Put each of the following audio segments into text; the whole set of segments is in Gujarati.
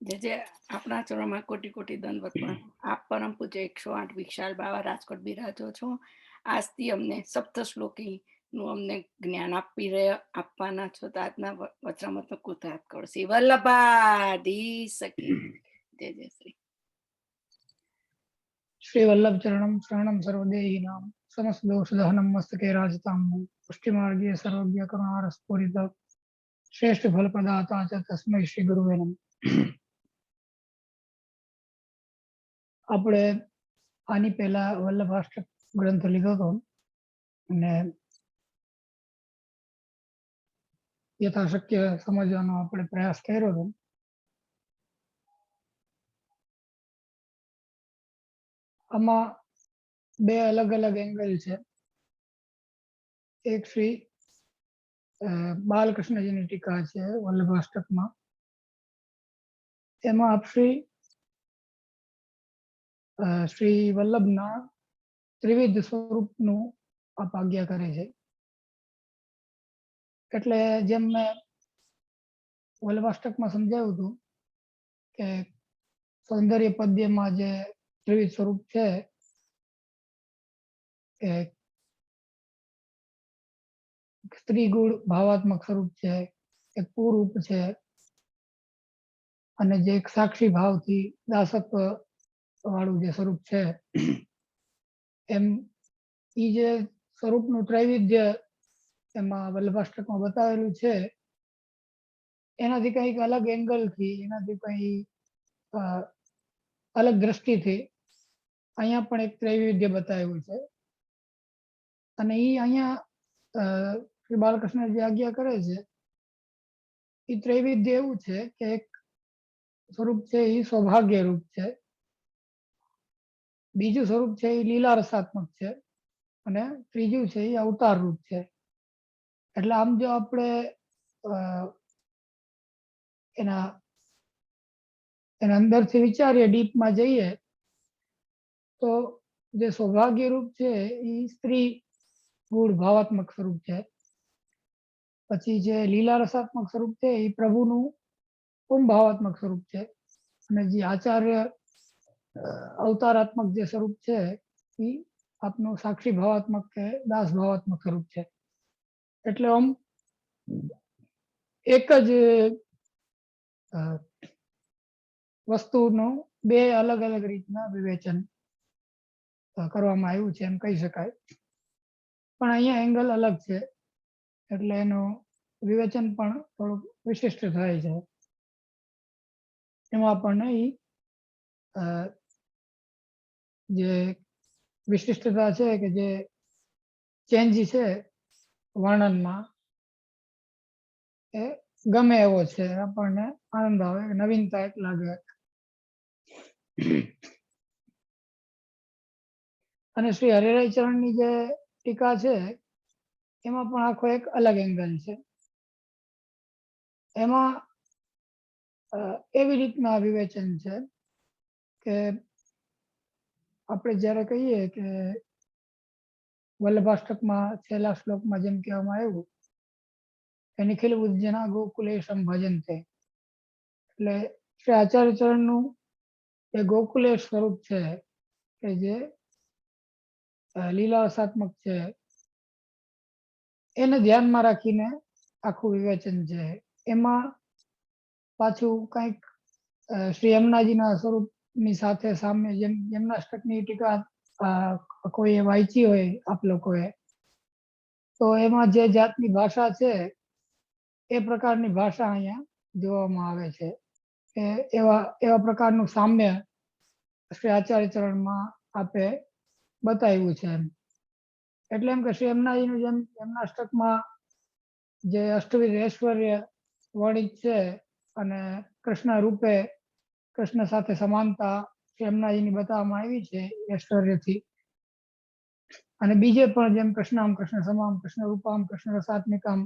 જે જે આપણા ચરણમાં કોટી કોટી દંડવત પણ આપ પરમ પૂજ્ય 108 વિશાલ બાવા રાજકોટ બિરાજો છો. આજથી અમને સપ્ત શ્લોકી નું અમને જ્ઞાન આપવાના છો, તો આજના વચરામતનો કૃતાર્થ કરો. શ્રી વલ્લભાધી સકી જય જય શ્રી. श्री वल्लभ चरणम शरणम सर्वदेहिनां समस्त दोष दहनम मस्तके राजतां पुष्टि मार्गीय सर्वज्ञ करुणारस्फुरित श्रेष्ठ फल प्रदाता च तस्मै श्री गुरुवे नमः. આપણે આની પહેલા વલ્લભાષ્ટક ગ્રંથ લીધો હતો અને યથાશક્ય સમજવાનો આપણે પ્રયાસ કર્યો હતો. આમાં બે અલગ અલગ એંગલ છે. એક શ્રી બાલકૃષ્ણજીની ટીકા છે વલ્લભાષ્ટકમાં. એમાં આપ શ્રી વલ્લભના ત્રિવિધ સ્વરૂપનું આપ આજ્ઞા કરે છે. એટલે જેમ મેં વલ્લભાષ્ટકમાં સમજાવ્યું હતું કે સૌંદર્ય પદ્યમાં જે ત્રિવિધ સ્વરૂપ છે કે સ્ત્રી ગુણ ભાવાત્મક સ્વરૂપ છે, એક પુરૂપ છે, અને જે એક સાક્ષી ભાવથી દાસત્વ વાળું જે સ્વરૂપ છે, એમ ઈ જે સ્વરૂપનું ત્રૈવિધ્ય એમાં વલ્લભાષ્ટકમાં બતાવેલું છે, એનાથી કંઈક અલગ એંગલથી, એનાથી કંઈ અલગ દ્રષ્ટિથી અહીંયા પણ એક ત્રૈવિધ્ય બતાવ્યું છે. અને ઈ અહીંયા શ્રી બાલકૃષ્ણ જે આજ્ઞા કરે છે એ ત્રૈવિધ્ય એવું છે કે એક સ્વરૂપ છે એ સૌભાગ્ય રૂપ છે, બીજું સ્વરૂપ છે એ લીલા રસાત્મક છે, અને ત્રીજું છે એ અવતાર રૂપ છે. એટલે આમ જો આપણે એના અંદરથી વિચારીએ, ડીપમાં જઈએ, તો જે સૌભાગ્ય રૂપ છે એ સ્ત્રી ગુણ ભાવાત્મક સ્વરૂપ છે. પછી જે લીલા રસાત્મક સ્વરૂપ છે એ પ્રભુનું પૂર્ણ ભાવાત્મક સ્વરૂપ છે. અને જે આચાર્ય અવતારાત્મક જે સ્વરૂપ છે એ આપનું સાક્ષી ભાવાત્મક કે દાસ ભાવાત્મક સ્વરૂપ છે. એટલે આમ એક જ વસ્તુનું બે અલગ અલગ રીતના વિવેચન કરવામાં આવ્યું છે એમ કહી શકાય. પણ અહીંયા એંગલ અલગ છે એટલે એનું વિવેચન પણ થોડુંક વિશિષ્ટ થાય છે. એમાં આપણને જે વિશિષ્ટતા છે કે જે ચેન્જ છે વર્ણનમાં એ ગમે એવો છે, આપણને આનંદ આવે, નવીનતા એક લાગે. અને શ્રી હરિરાય ચરણની જે ટીકા છે એમાં પણ આખો એક અલગ એંગલ છે. એમાં એવી રીતના વિવેચન છે કે આપણે જ્યારે કહીએ કે વલ્લભાષ્ટકમાં છેલ્લા શ્લોકમાં જેમ કહેવામાં આવ્યું કે નિખિલ બુદ્ધજના ગોકુલેશમ ભજન્તે, એટલે શ્રી આચાર્ય ચરણનું એ ગોકુલેશ સ્વરૂપ છે કે જે લીલા રસાત્મક છે, એને ધ્યાનમાં રાખીને આખું વિવેચન છે. એમાં પાછું કંઈક શ્રી યમુનાજીના સ્વરૂપની સાથે સામે જેમ યમનાષ્ટકની ટીકા કોઈએ વાંચી હોય આપ લોકોએ, તો એમાં જે જાતની ભાષા છે એ પ્રકારની ભાષા અહીંયા જોવામાં આવે છે કે એવા પ્રકારનું સામ્ય શ્રી આચાર્ય ચરણમાં આપે બતાવ્યું છે. એટલે એમ કે શ્રી યમુનાજીનું જેમ યમનાષ્ટકમાં જે અષ્ટવિધ ઐશ્વર્ય વર્ણિત છે અને કૃષ્ણ રૂપે કૃષ્ણ સાથે સમાનતા શ્રી યમુનાજીની બતાવવામાં આવી છે ઐશ્વર્યથી, અને બીજે પણ જેમ કૃષ્ણામ કૃષ્ણ સમામ કૃષ્ણ રૂપામ કૃષ્ણ રસાત્મિકામ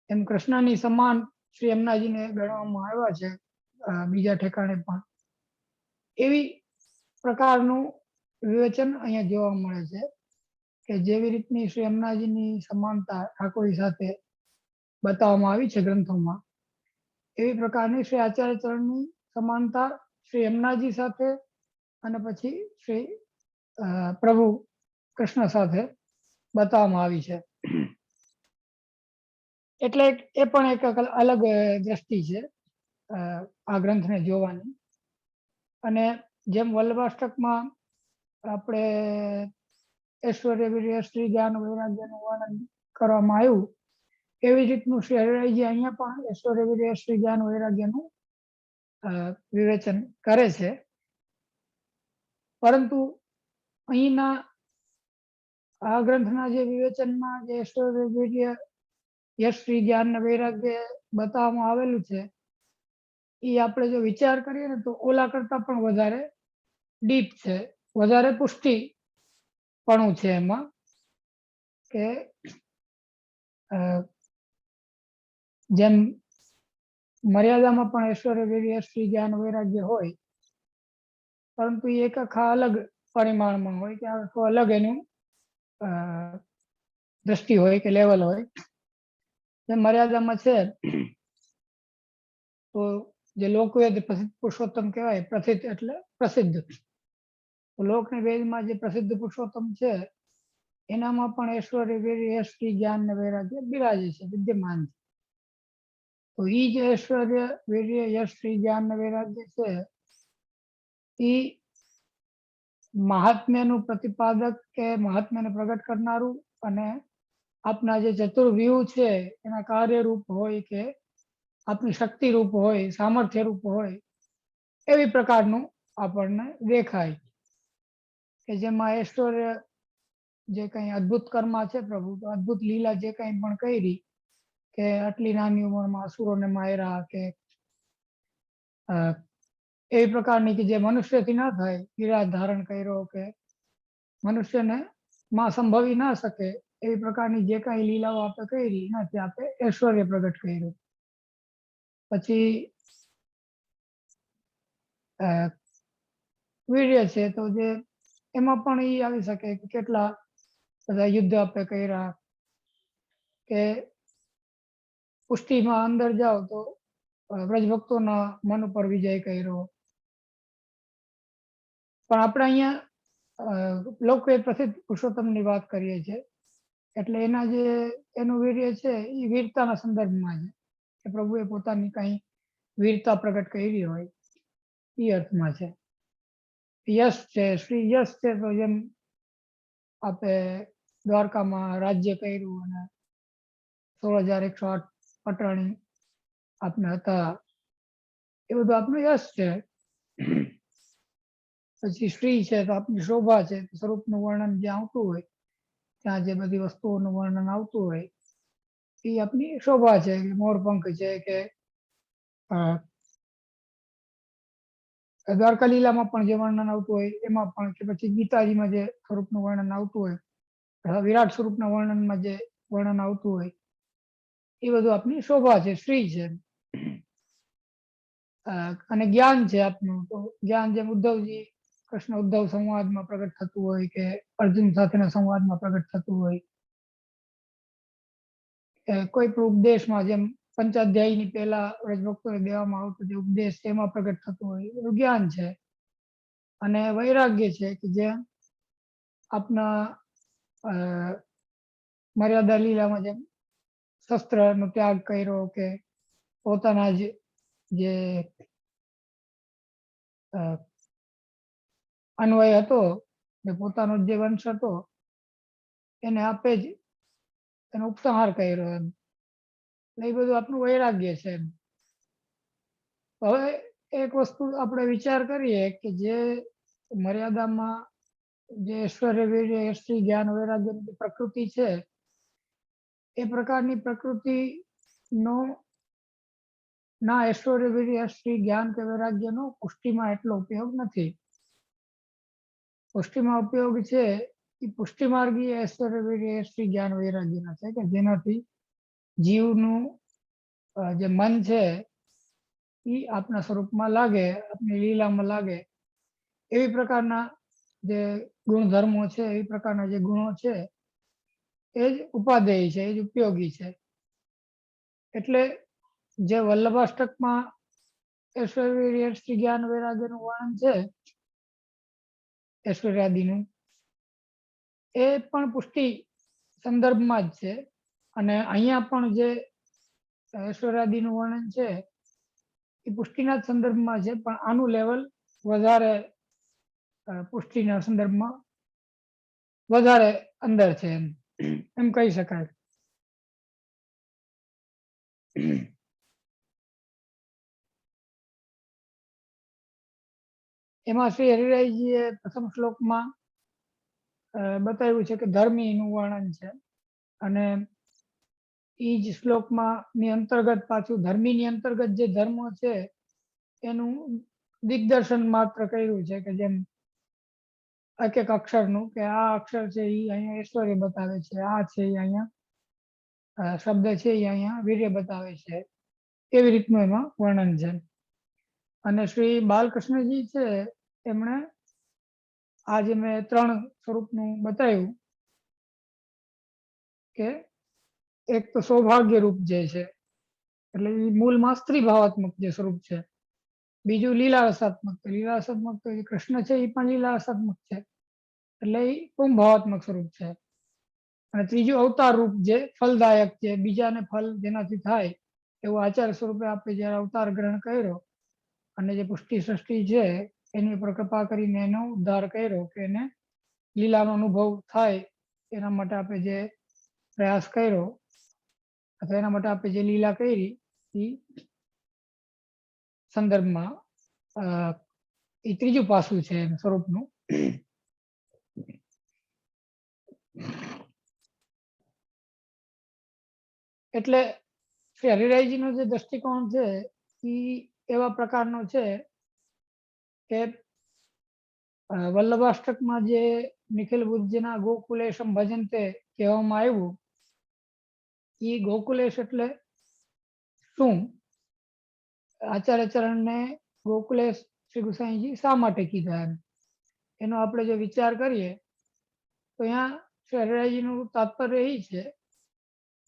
એમ કૃષ્ણની સમાન શ્રી યમુનાજીને ગણવામાં આવ્યા છે બીજા ઠેકાણે પણ. એવી પ્રકારનું વિવેચન અહીંયા જોવા મળે છે કે જેવી રીતની શ્રી યમુનાજીની સમાનતા ઠાકોરી સાથે બતાવવામાં આવી છે ગ્રંથોમાં, એવી પ્રકારની શ્રી આચાર્ય ચરણની સમાનતા શ્રી યમુનાજી સાથે અને પછી શ્રી પ્રભુ કૃષ્ણ સાથે બતાવવામાં આવી છે. એટલે એ પણ એક અલગ દ્રષ્ટિ છે આ ગ્રંથને જોવાની. અને જેમ વલ્લભાષ્ટકમાં આપણે ઐશ્વર્ય વીર્ય શ્રી જ્ઞાન વૈરાગ્યનું વર્ણન કરવામાં આવ્યું, એવી રીતનું શ્રી હરિરાયજી અહીંયા પણ ઐશ્વર્ય વીર્ય શ્રી જ્ઞાન વૈરાગ્યનું વિવેચન કરે છે. પરંતુ અહીંના આ ગ્રંથના જે વિવેચનમાં જે ઐશ્વર્ય વીર્ય યશ શ્રી જ્ઞાન ને વૈરાગ્ય બતાવવામાં આવેલું છે, એ આપણે જો વિચાર કરીએ ને તો ઓલા કરતા પણ વધારે ડીપ છે, વધારે પુષ્ટિપણું છે એમાં. કે જેમ મર્યાદામાં પણ ઐશ્વર્ય વીર્ય શ્રી જ્ઞાન વૈરાગ્ય હોય, પરંતુ એ એક આખા અલગ પરિમાણમાં હોય કે આખું અલગ એનું દ્રષ્ટિ હોય કે લેવલ હોય. જેમ મર્યાદામાં છે તો જે લોકવેદ પ્રસિદ્ધ પુરુષોત્તમ કહેવાય, પ્રસિદ્ધ એટલે પ્રસિદ્ધ, લોકની વેદમાં જે પ્રસિદ્ધ પુરુષોત્તમ છે એનામાં પણ ઐશ્વર્ય વીર્ય યશ શ્રી જ્ઞાન ને વૈરાગ્ય બિરાજે છે, વિદ્યમાન છે. તો એ જે ઐશ્વર્ય વીર્ય યશ શ્રી જ્ઞાન ને વૈરાગ્ય છે એ મહાત્મ્યનું પ્રતિપાદક કે મહાત્મ્યને પ્રગટ કરનારું અને આપના જે ચતુર્વ્યુહ છે એના કાર્યરૂપ હોય કે આપની શક્તિ રૂપ હોય, સામર્થ્ય રૂપ હોય, એવી પ્રકારનું આપણને દેખાય. કે જેમાં ઐશ્વર્ય જે કંઈ અદ્ભુત કર્મા છે પ્રભુ, તો અદ્ભુત લીલા જે કંઈ પણ કરી કે આટલી નાની ઉંમરમાં અસુરોને માર્યા કે એવી પ્રકારની કે જે મનુષ્યથી ના થાય, વિરાટ ધારણ કર્યો કે મનુષ્યને માં સંભવી ના શકે એવી પ્રકારની જે કાંઈ લીલાઓ આપણે કરી એનાથી આપણે ઐશ્વર્ય પ્રગટ કર્યું. પછી વીર્ય છે તો જે એમાં પણ એ આવી શકે કે કેટલા બધા યુદ્ધ આપણે કર્યા કે પુષ્ટિમાં અંદર જાઓ તો વ્રજભક્તોના મન ઉપર વિજય કર્યો. પણ આપણે અહીંયા લોકવેદ પ્રસિદ્ધ પુરુષોત્તમની વાત કરીએ છીએ, એટલે એના જે એનું વીર્ય છે એ વીરતાના સંદર્ભમાં છે કે પ્રભુએ પોતાની કંઈ વીરતા પ્રગટ કરી હોય એ અર્થમાં છે. યશ છે, શ્રી યશ છે તો જેમ આપણે દ્વારકામાં રાજ્ય કર્યું અને 16,108 પટરાણી આપણે હતા, એ બધું આપણું યશ છે. પછી શ્રી છે તો આપની શોભા છે, સ્વરૂપનું વર્ણન જ્યાં આવતું હોય ત્યાં જે બધી વસ્તુઓનું વર્ણન આવતું હોય એ આપની શોભા છે, કે મોરપંખ છે કે દ્વારકા લીલામાં પણ જે વર્ણન આવતું હોય એમાં પણ, કે પછી ગીતાજીમાં જે સ્વરૂપનું વર્ણન આવતું હોય, વિરાટ સ્વરૂપના વર્ણનમાં જે વર્ણન આવતું હોય, એ બધું આપની શોભા છે, શ્રી છે. અને જ્ઞાન છે આપનું, તો જ્ઞાન જેમ ઉદ્ધવજી કૃષ્ણ ઉદ્ધવ સંવાદમાં પ્રગટ થતું હોય કે અર્જુન સાથેના સંવાદમાં પ્રગટ થતું હોય, કોઈ પણ ઉપદેશમાં જેમ પંચાધ્યાયની પહેલા વ્રજભક્તોને દેવામાં આવતો જે ઉપદેશ એમાં પ્રગટ થતું હોય, એવું જ્ઞાન છે. અને વૈરાગ્ય છે કે જે આપના મર્યાદા લીલામાં જેમ શસ્ત્રનો ત્યાગ કર્યો કે પોતાના જ જે અન્વય હતો, જે પોતાનો જે વંશ હતો એને આપે જ એનો ઉપસંહાર કર્યો એમ. એટલે એ બધું આપણું વૈરાગ્ય છે એમ. હવે એક વસ્તુ આપણે વિચાર કરીએ કે જે મર્યાદામાં જે ઐશ્વર્ય વીર્ય શ્રી જ્ઞાન વૈરાગ્યની પ્રકૃતિ છે, એ પ્રકારની પ્રકૃતિનો ના ઐશ્વર્ય વીર્ય શ્રી જ્ઞાન કે વૈરાગ્યનો પુષ્ટિમાં એટલો ઉપયોગ નથી. પુષ્ટિમાં ઉપયોગ છે એ પુષ્ટિમાર્ગીય ઐશ્વર્ય વીર્ય શ્રી જ્ઞાન વૈરાગ્યના છે, કે જેનાથી જીવનું જે મન છે એ આપના સ્વરૂપમાં લાગે, આપની લીલામાં લાગે, એવી પ્રકારના જે ગુણધર્મો છે, એ પ્રકારના જે ગુણો છે એ જ ઉપાદેય છે, એ જ ઉપયોગી છે. એટલે જે વલ્લભાષ્ટકમાં ઐશ્વર્ય શ્રી જ્ઞાન વૈરાગ્યનું વર્ણન છે ઐશ્વર્યાદિનું, એ પણ પુષ્ટિ સંદર્ભમાં જ છે. અને અહીંયા પણ જે ઐશ્વર્યાદિનું વર્ણન છે એ પુષ્ટિના જ સંદર્ભમાં છે, પણ આનું લેવલ વધારે પુષ્ટિના સંદર્ભમાં વધારે અંદર છે, એમ કહી શકાય. એમાં શ્રી હરિરાયજીએ પ્રથમ શ્લોકમાં બતાવ્યું છે કે ધર્મીનું વર્ણન છે, અને એ જ શ્લોકમાં ની અંતર્ગત પાછું ધર્મીની અંતર્ગત જે ધર્મ છે એનું દિગ્દર્શન માત્ર કર્યું છે, કે જેમ એક એક અક્ષરનું, કે આ અક્ષર છે એ અહીંયા ઐશ્વર્ય બતાવે છે, આ છે એ અહીંયા શબ્દ છે એ અહીંયા વીર્ય બતાવે છે, એવી રીતનું એમાં વર્ણન છે. અને શ્રી બાલકૃષ્ણજી છે એમણે આજે મેં 3 સ્વરૂપનું બતાવ્યું, કે એક તો સૌભાગ્ય રૂપ જે છે એટલે એ મૂળમાં સ્ત્રી ભાવાત્મક જે સ્વરૂપ છે, બીજું લીલા રસાત્મક, લીલા રસાત્મક તો જે કૃષ્ણ છે એ પણ લીલા રસાત્મક છે એટલે એ પુંભ ભાવાત્મક સ્વરૂપ છે. અને ત્રીજું અવતાર રૂપ જે ફલદાયક છે, બીજાને ફલ જેનાથી થાય એવું આચાર્ય સ્વરૂપે આપણે જયારે અવતાર ગ્રહણ કર્યો અને જે પુષ્ટિ સૃષ્ટિ છે એની ઉપર કૃપા કરીને એનો ઉદ્ધાર કર્યો, કે એને લીલાનો અનુભવ થાય એના માટે આપણે જે પ્રયાસ કર્યો અથવા એના માટે આપણે જે લીલા કરી એ સંદર્ભમાં એ ત્રીજું પાસું છે એમ સ્વરૂપનું. એટલે શ્રી હરિરાયજીનો જે દ્રષ્ટિકોણ છે એ એવા પ્રકારનો છે કે વલ્લભાષ્ટકમાં જે નિખિલ બુદ્ધજીના ગોકુલેશમ ભજનતે કહેવામાં આવ્યું, એ ગોકુલેશ એટલે શું, આચાર્ય ચરણને ગોકુલેશ શ્રી ગુસાઈજી શા માટે કીધા એનો આપણે જો વિચાર કરીએ તો અહીંયા શ્રી હરિરાયજીનું તાત્પર્ય એ છે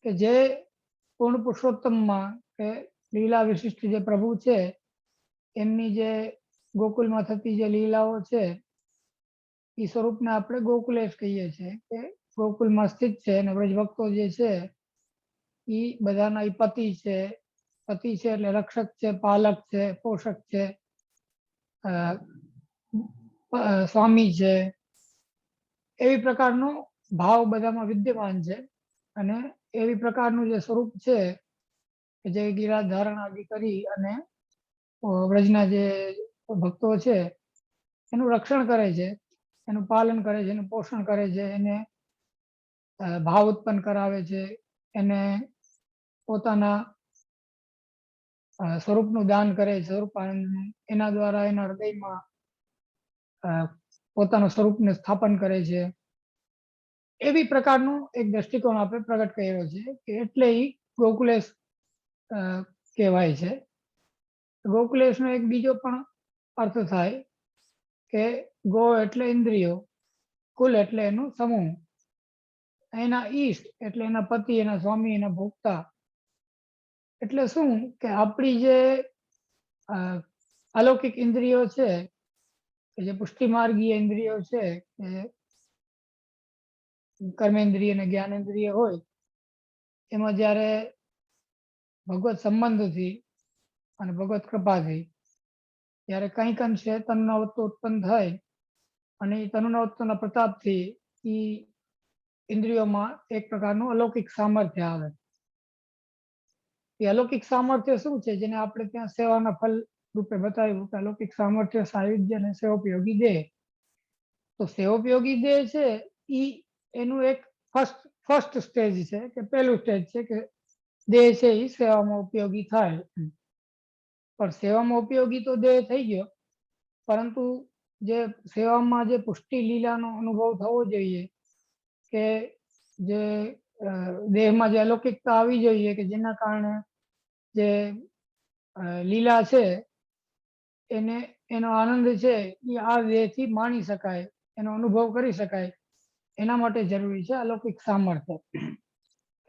કે જે પૂર્ણ પુરુષોત્તમમાં કે લીલા વિશિષ્ટ જે પ્રભુ છે એમની જે ગોકુલમાં થતી જે લીલાઓ છે એ સ્વરૂપને આપણે ગોકુલેશ કહીએ છીએ, કે ગોકુલમાં સ્થિત છે અને વ્રજભક્તો જે છે એ બધાના પતિ છે. પતિ છે એટલે રક્ષક છે, પાલક છે, પોષક છે, સ્વામી છે, એવી પ્રકારનો ભાવ બધામાં વિદ્યમાન છે. અને એવી પ્રકારનું જે સ્વરૂપ છે કે જે ગિરા ધારણ આદિ કરી અને વ્રજના જે ભક્તો છે એનું રક્ષણ કરે છે, એનું પાલન કરે છે, એનું પોષણ કરે છે, એને ભાવ ઉત્પન્ન કરાવે છે, એને પોતાના સ્વરૂપનું દાન કરે છે, સ્વરૂપ એના દ્વારા એના હૃદયમાં પોતાના સ્વરૂપને સ્થાપન કરે છે. એવી પ્રકારનું એક દ્રષ્ટિકોણ આપણે પ્રગટ કર્યો છે, કે એટલે એ ગોકુલેશ કહેવાય છે. ગોકુલેશનો એક બીજો પણ અર્થ થાય કે ગો એટલે ઇન્દ્રિયો, કુલ એટલે એનું સમૂહ, એના ઈષ્ટ એટલે એના પતિ, એના સ્વામી, એના ભોગતા. એટલે શું કે આપણી જે અલૌકિક ઇન્દ્રિયો છે, કે જે પુષ્ટિ માર્ગીય ઇન્દ્રિયો છે, કે કર્મેન્દ્રિય અને જ્ઞાનેન્દ્રિય હોય, એમાં જ્યારે ભગવત સંબંધથી અને ભગવત કૃપાથી જ્યારે કંઈક અંશે તન્નાવત્વ ઉત્પન્ન થાય અને એ તન્નાવત્વના પ્રતાપથી એ ઇન્દ્રિયોમાં એક પ્રકારનું અલૌકિક સામર્થ્ય આવે. એ અલૌકિક સામર્થ્ય શું છે, જેને આપણે ત્યાં સેવાના ફલ રૂપે બતાવ્યું કે અલૌકિક સામર્થ્ય સાયુજ્ય અને સેવોપયોગી દેહ. તો સેવોપયોગી દેહ છે એ એનું એક ફર્સ્ટ સ્ટેજ છે, કે પહેલું સ્ટેજ છે કે દેહ છે એ સેવામાં ઉપયોગી થાય. પણ સેવામાં ઉપયોગી તો દેહ થઈ ગયો, પરંતુ જે સેવામાં જે પુષ્ટિ લીલાનો અનુભવ થવો જોઈએ, કે જે દેહમાં જે અલૌકિકતા આવી જોઈએ, કે જેના કારણે જે લીલા છે એને એનો આનંદ છે એ આ દેહથી માણી શકાય, એનો અનુભવ કરી શકાય, એના માટે જરૂરી છે અલૌકિક સામર્થ્ય.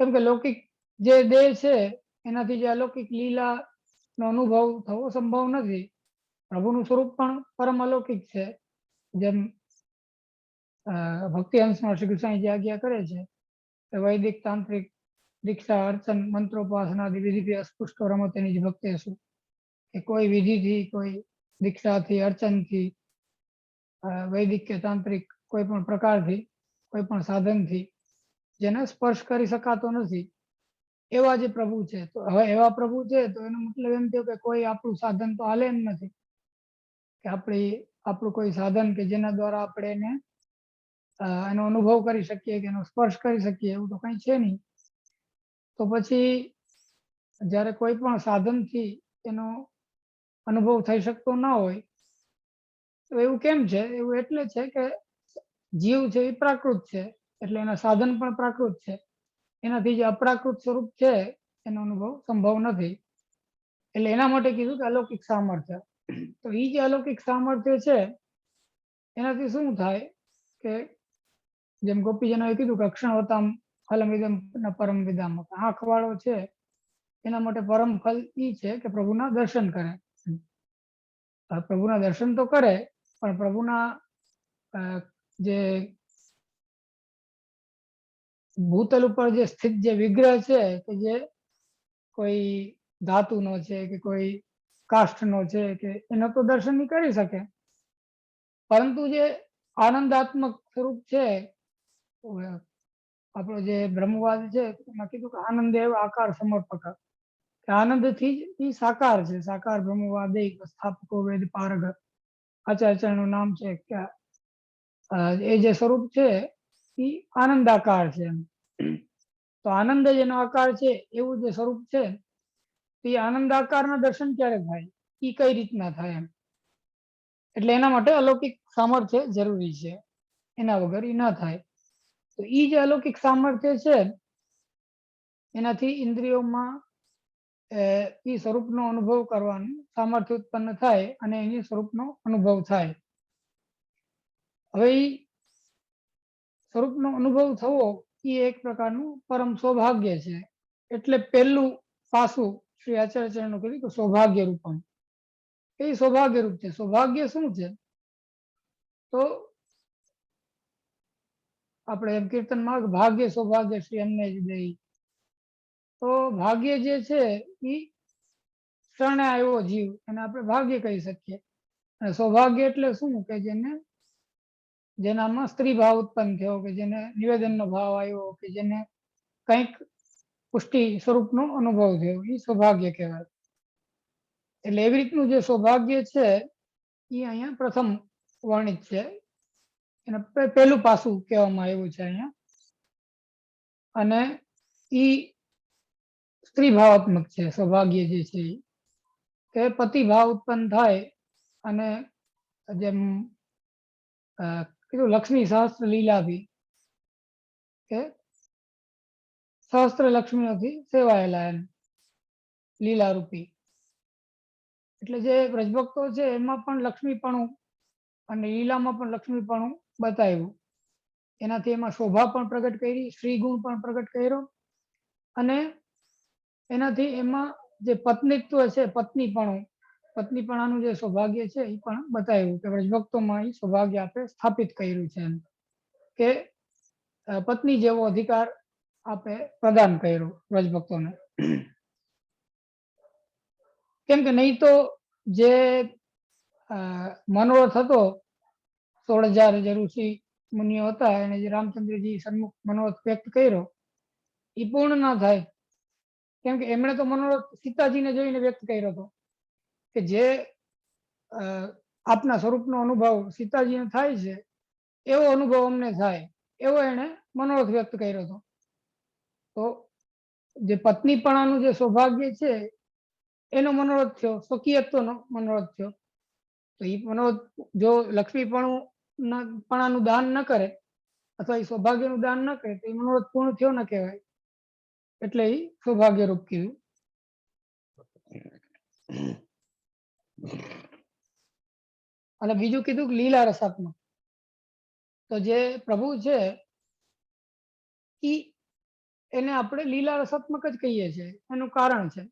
કેમ કે લૌકિક જે દેહ છે એનાથી જે અલૌકિક લીલા નો અનુભવ થવો સંભવ નથી. પ્રભુનું સ્વરૂપ પણ પરમ અલૌકિક છે. જેમ ભક્તિ અંશમાં શ્રી કૃષ્ણજી આજ્ઞા કરે છે કે વૈદિક તાંત્રિક દીક્ષા અર્ચન મંત્રોપાસનાદિ વિધિથી અસ્પૃષ્ટો રમતે નિજ ભક્તેષુ, કે કોઈ વિધિથી, કોઈ દીક્ષાથી, અર્ચનથી, વૈદિક કે તાંત્રિક કોઈ પણ પ્રકારથી, કોઈ પણ સાધનથી જેને સ્પર્શ કરી શકાતો નથી એવા જે પ્રભુ છે. તો હવે એવા પ્રભુ છે તો એનો મતલબ એમ થયો કે કોઈ આપણું સાધન તો હાલે એમ નથી, કે આપણું કોઈ સાધન કે જેના દ્વારા આપણે એનો અનુભવ કરી શકીએ કે એનો સ્પર્શ કરી શકીએ એવું તો કઈ છે નહીં. તો પછી જ્યારે કોઈ પણ સાધનથી એનો અનુભવ થઈ શકતો ના હોય તો એવું કેમ છે? એવું એટલે છે કે જીવ છે એ પ્રાકૃત છે, એટલે એના સાધન પણ પ્રાકૃત છે. એનાથી જે અપ્રાકૃત સ્વરૂપ છે એનો અનુભવ સંભવ નથી. એટલે એના માટે કીધું કે અલૌકિક સામર્થ્ય. તો એ જે અલૌકિક સામર્થ્ય છે એનાથી શું થાય કે જેમ ગોપીજનોએ કીધું કે અક્ષણવતામ ફલમિદમ ન પરમ વિદામ, આંખ વાળો છે એના માટે પરમ ફલ ઈ છે કે પ્રભુના દર્શન કરે. પ્રભુના દર્શન તો કરે પણ પ્રભુના જે ભૂતલ ઉપર જે સ્થિત જે વિગ્રહ છે કે જે કોઈ ધાતુનો છે કે કોઈ કાષ્ઠનો છે કે એનો તો દર્શન નહીં કરી શકે, પરંતુ જે આનંદાત્મક સ્વરૂપ છે આપણો જે બ્રહ્મવાદ છે એમાં કીધું કે આનંદ એવ આકાર સમર્પક, કે આનંદથી જ એ સાકાર છે. સાકાર બ્રહ્મવાદ સ્થાપકો વેદ પારગ આચાર્યનું નામ છે કે એ જે સ્વરૂપ છે એ આનંદાકાર છે. તો આનંદ જેનો આકાર છે એવું જે સ્વરૂપ છે એ આનંદાકારના દર્શન ક્યારે થાય, એ કઈ રીતના થાય એમ. એટલે એના માટે અલૌકિક સામર્થ્ય જરૂરી છે, એના વગર એ ના થાય. તો એ જે અલૌકિક સામર્થ્ય છે એનાથી ઇન્દ્રિયોમાં એ સ્વરૂપનો અનુભવ કરવાનું સામર્થ્ય ઉત્પન્ન થાય અને એની સ્વરૂપનો અનુભવ થાય. હવે એ સ્વરૂપનો અનુભવ થવો એ એક પ્રકારનું પરમ સૌભાગ્ય છે. એટલે પહેલું પાસું શ્રી આચાર્યનું કીધું કે સૌભાગ્ય રૂપમ. એ સૌભાગ્ય રૂપ છે. સૌભાગ્ય શું છે? તો આપણે એમ કીર્તનમાં ભાગ્ય સૌભાગ્ય શ્રી અમને જ દઈ. તો ભાગ્ય જે છે એ શરણે આવ્યો જીવ એને આપણે ભાગ્ય કહી શકીએ. અને સૌભાગ્ય એટલે શું? કે જેનામાં સ્ત્રી ભાવ ઉત્પન્ન થયો, કે જેને નિવેદનનો ભાવ આવ્યો, કે જેને કંઈક પુષ્ટિ સ્વરૂપનો અનુભવ થયો, એ સૌભાગ્ય કહેવાય. એટલે એવી રીતનું જે સૌભાગ્ય છે એ અહીંયા પ્રથમ વર્ણિત છે. એને પહેલું પાસું કહેવામાં આવ્યું છે અહીંયા. અને એ સ્ત્રી ભાવાત્મક છે. સૌભાગ્ય જે છે કે પતિ ભાવ ઉત્પન્ન થાય અને જેમ કીધું લક્ષ્મી સહસ્ત્ર લીલાથી, કે સહસ્ત્ર લક્ષ્મીઓથી સેવાયેલા એમ લીલા રૂપી. એટલે જે વ્રજભક્તો છે એમાં પણ લક્ષ્મીપણું અને લીલામાં પણ લક્ષ્મીપણું બતાવ્યું. એનાથી એમાં શોભા પણ પ્રગટ કરી, શ્રી ગુણ પણ પ્રગટ કર્યો, અને એનાથી એમાં જે પત્નીત્વ છે પત્નીપણાનું જે સૌભાગ્ય છે એ પણ બતાવ્યું કે વ્રજભક્તોમાં એ સૌભાગ્ય આપણે સ્થાપિત કર્યું છે એમ, કે પત્ની જેવો અધિકાર આપે પ્રદાન કર્યો વ્રજભક્તોને. કેમ કે નહીં તો જે મનોરથ હતો 16,000 જે ઋષિ મુનિઓ હતા એને જે રામચંદ્રજી સન્મુખ મનોરથ વ્યક્ત કર્યો એ પૂર્ણ ના થાય. કેમ કે એમણે તો મનોરથ સીતાજીને જોઈને વ્યક્ત કર્યો હતો કે જે આપના સ્વરૂપનો અનુભવ સીતાજીને થાય છે એવો અનુભવ અમને થાય, એવો એને મનોરથ વ્યક્ત કર્યો હતો. તો જે પત્નીપણાનું જે સૌભાગ્ય છે એનો મનોરથ થયો, સ્વકીયત્વનો મનોરથ થયો. તો એ મનોરથ જો લક્ષ્મીપણાનું દાન ન કરે અથવા એ સૌભાગ્યનું દાન ન કરે તો એ મનોરથ પૂર્ણ થયો ન કહેવાય. એટલે એ સૌભાગ્ય રૂપ કીધું. અને બીજું કીધું કે લીલા રસાત્મક. તો જે પ્રભુ છે એને આપણે લીલા રસાત્મક જ કહીએ છીએ. એનું કારણ છે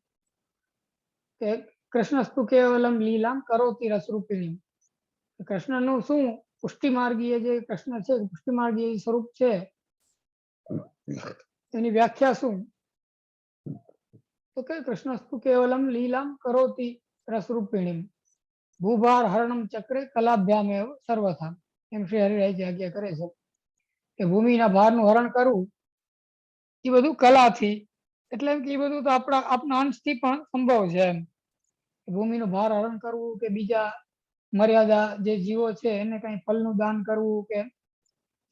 કે કૃષ્ણસ્તુ કેવલમ લીલામ કરોતિ રસરૂપિણી. કૃષ્ણનું શું પુષ્ટિ માર્ગીય જે કૃષ્ણ છે, પુષ્ટિ માર્ગીય સ્વરૂપ છે, એની વ્યાખ્યા શું? તો કે કૃષ્ણસ્તુ કેવલમ લીલામ કરોતિ રસરૂપિણી ભૂભાર હરણમ ચક્રે કલાભ્યામેવ સર્વથા. એમ શ્રી હરિરાયજી આજ્ઞા કરે છે કે ભૂમિના ભારનું હરણ કરવું એ બધું કલાથી, એટલે એમ કે એ બધું તો આપણા અંશથી પણ સંભવ છે. એમ ભૂમિનું ભાર હરણ કરવું કે બીજા મર્યાદા જે જીવો છે એને કઈ ફલનું દાન કરવું કે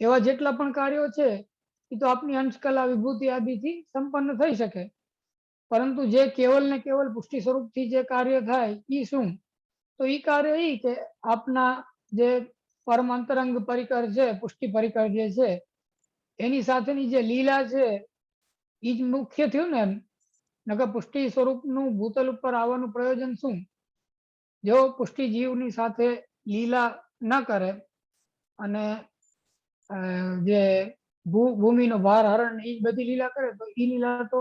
એવા જેટલા પણ કાર્યો છે એ તો આપની અંશ કલા વિભૂતિ આદિથી સંપન્ન થઈ શકે. પરંતુ જે કેવલ ને કેવલ પુષ્ટિ સ્વરૂપથી જે કાર્ય થાય એ શું? તો એ કાર્ય એ કે આપના જે પરમ અંતરંગ પરિકર છે, પુષ્ટિ પરિકર જે છે એની સાથેની જે લીલા છે એ જ મુખ્ય થયું ને. એમ નકર પુષ્ટિ સ્વરૂપનું ભૂતલ ઉપર આવવાનું પ્રયોજન શું? જો પુષ્ટિ જીવની સાથે લીલા ન કરે અને જે ભૂમિનો ભાર હરણ એ બધી લીલા કરે તો એ લીલા તો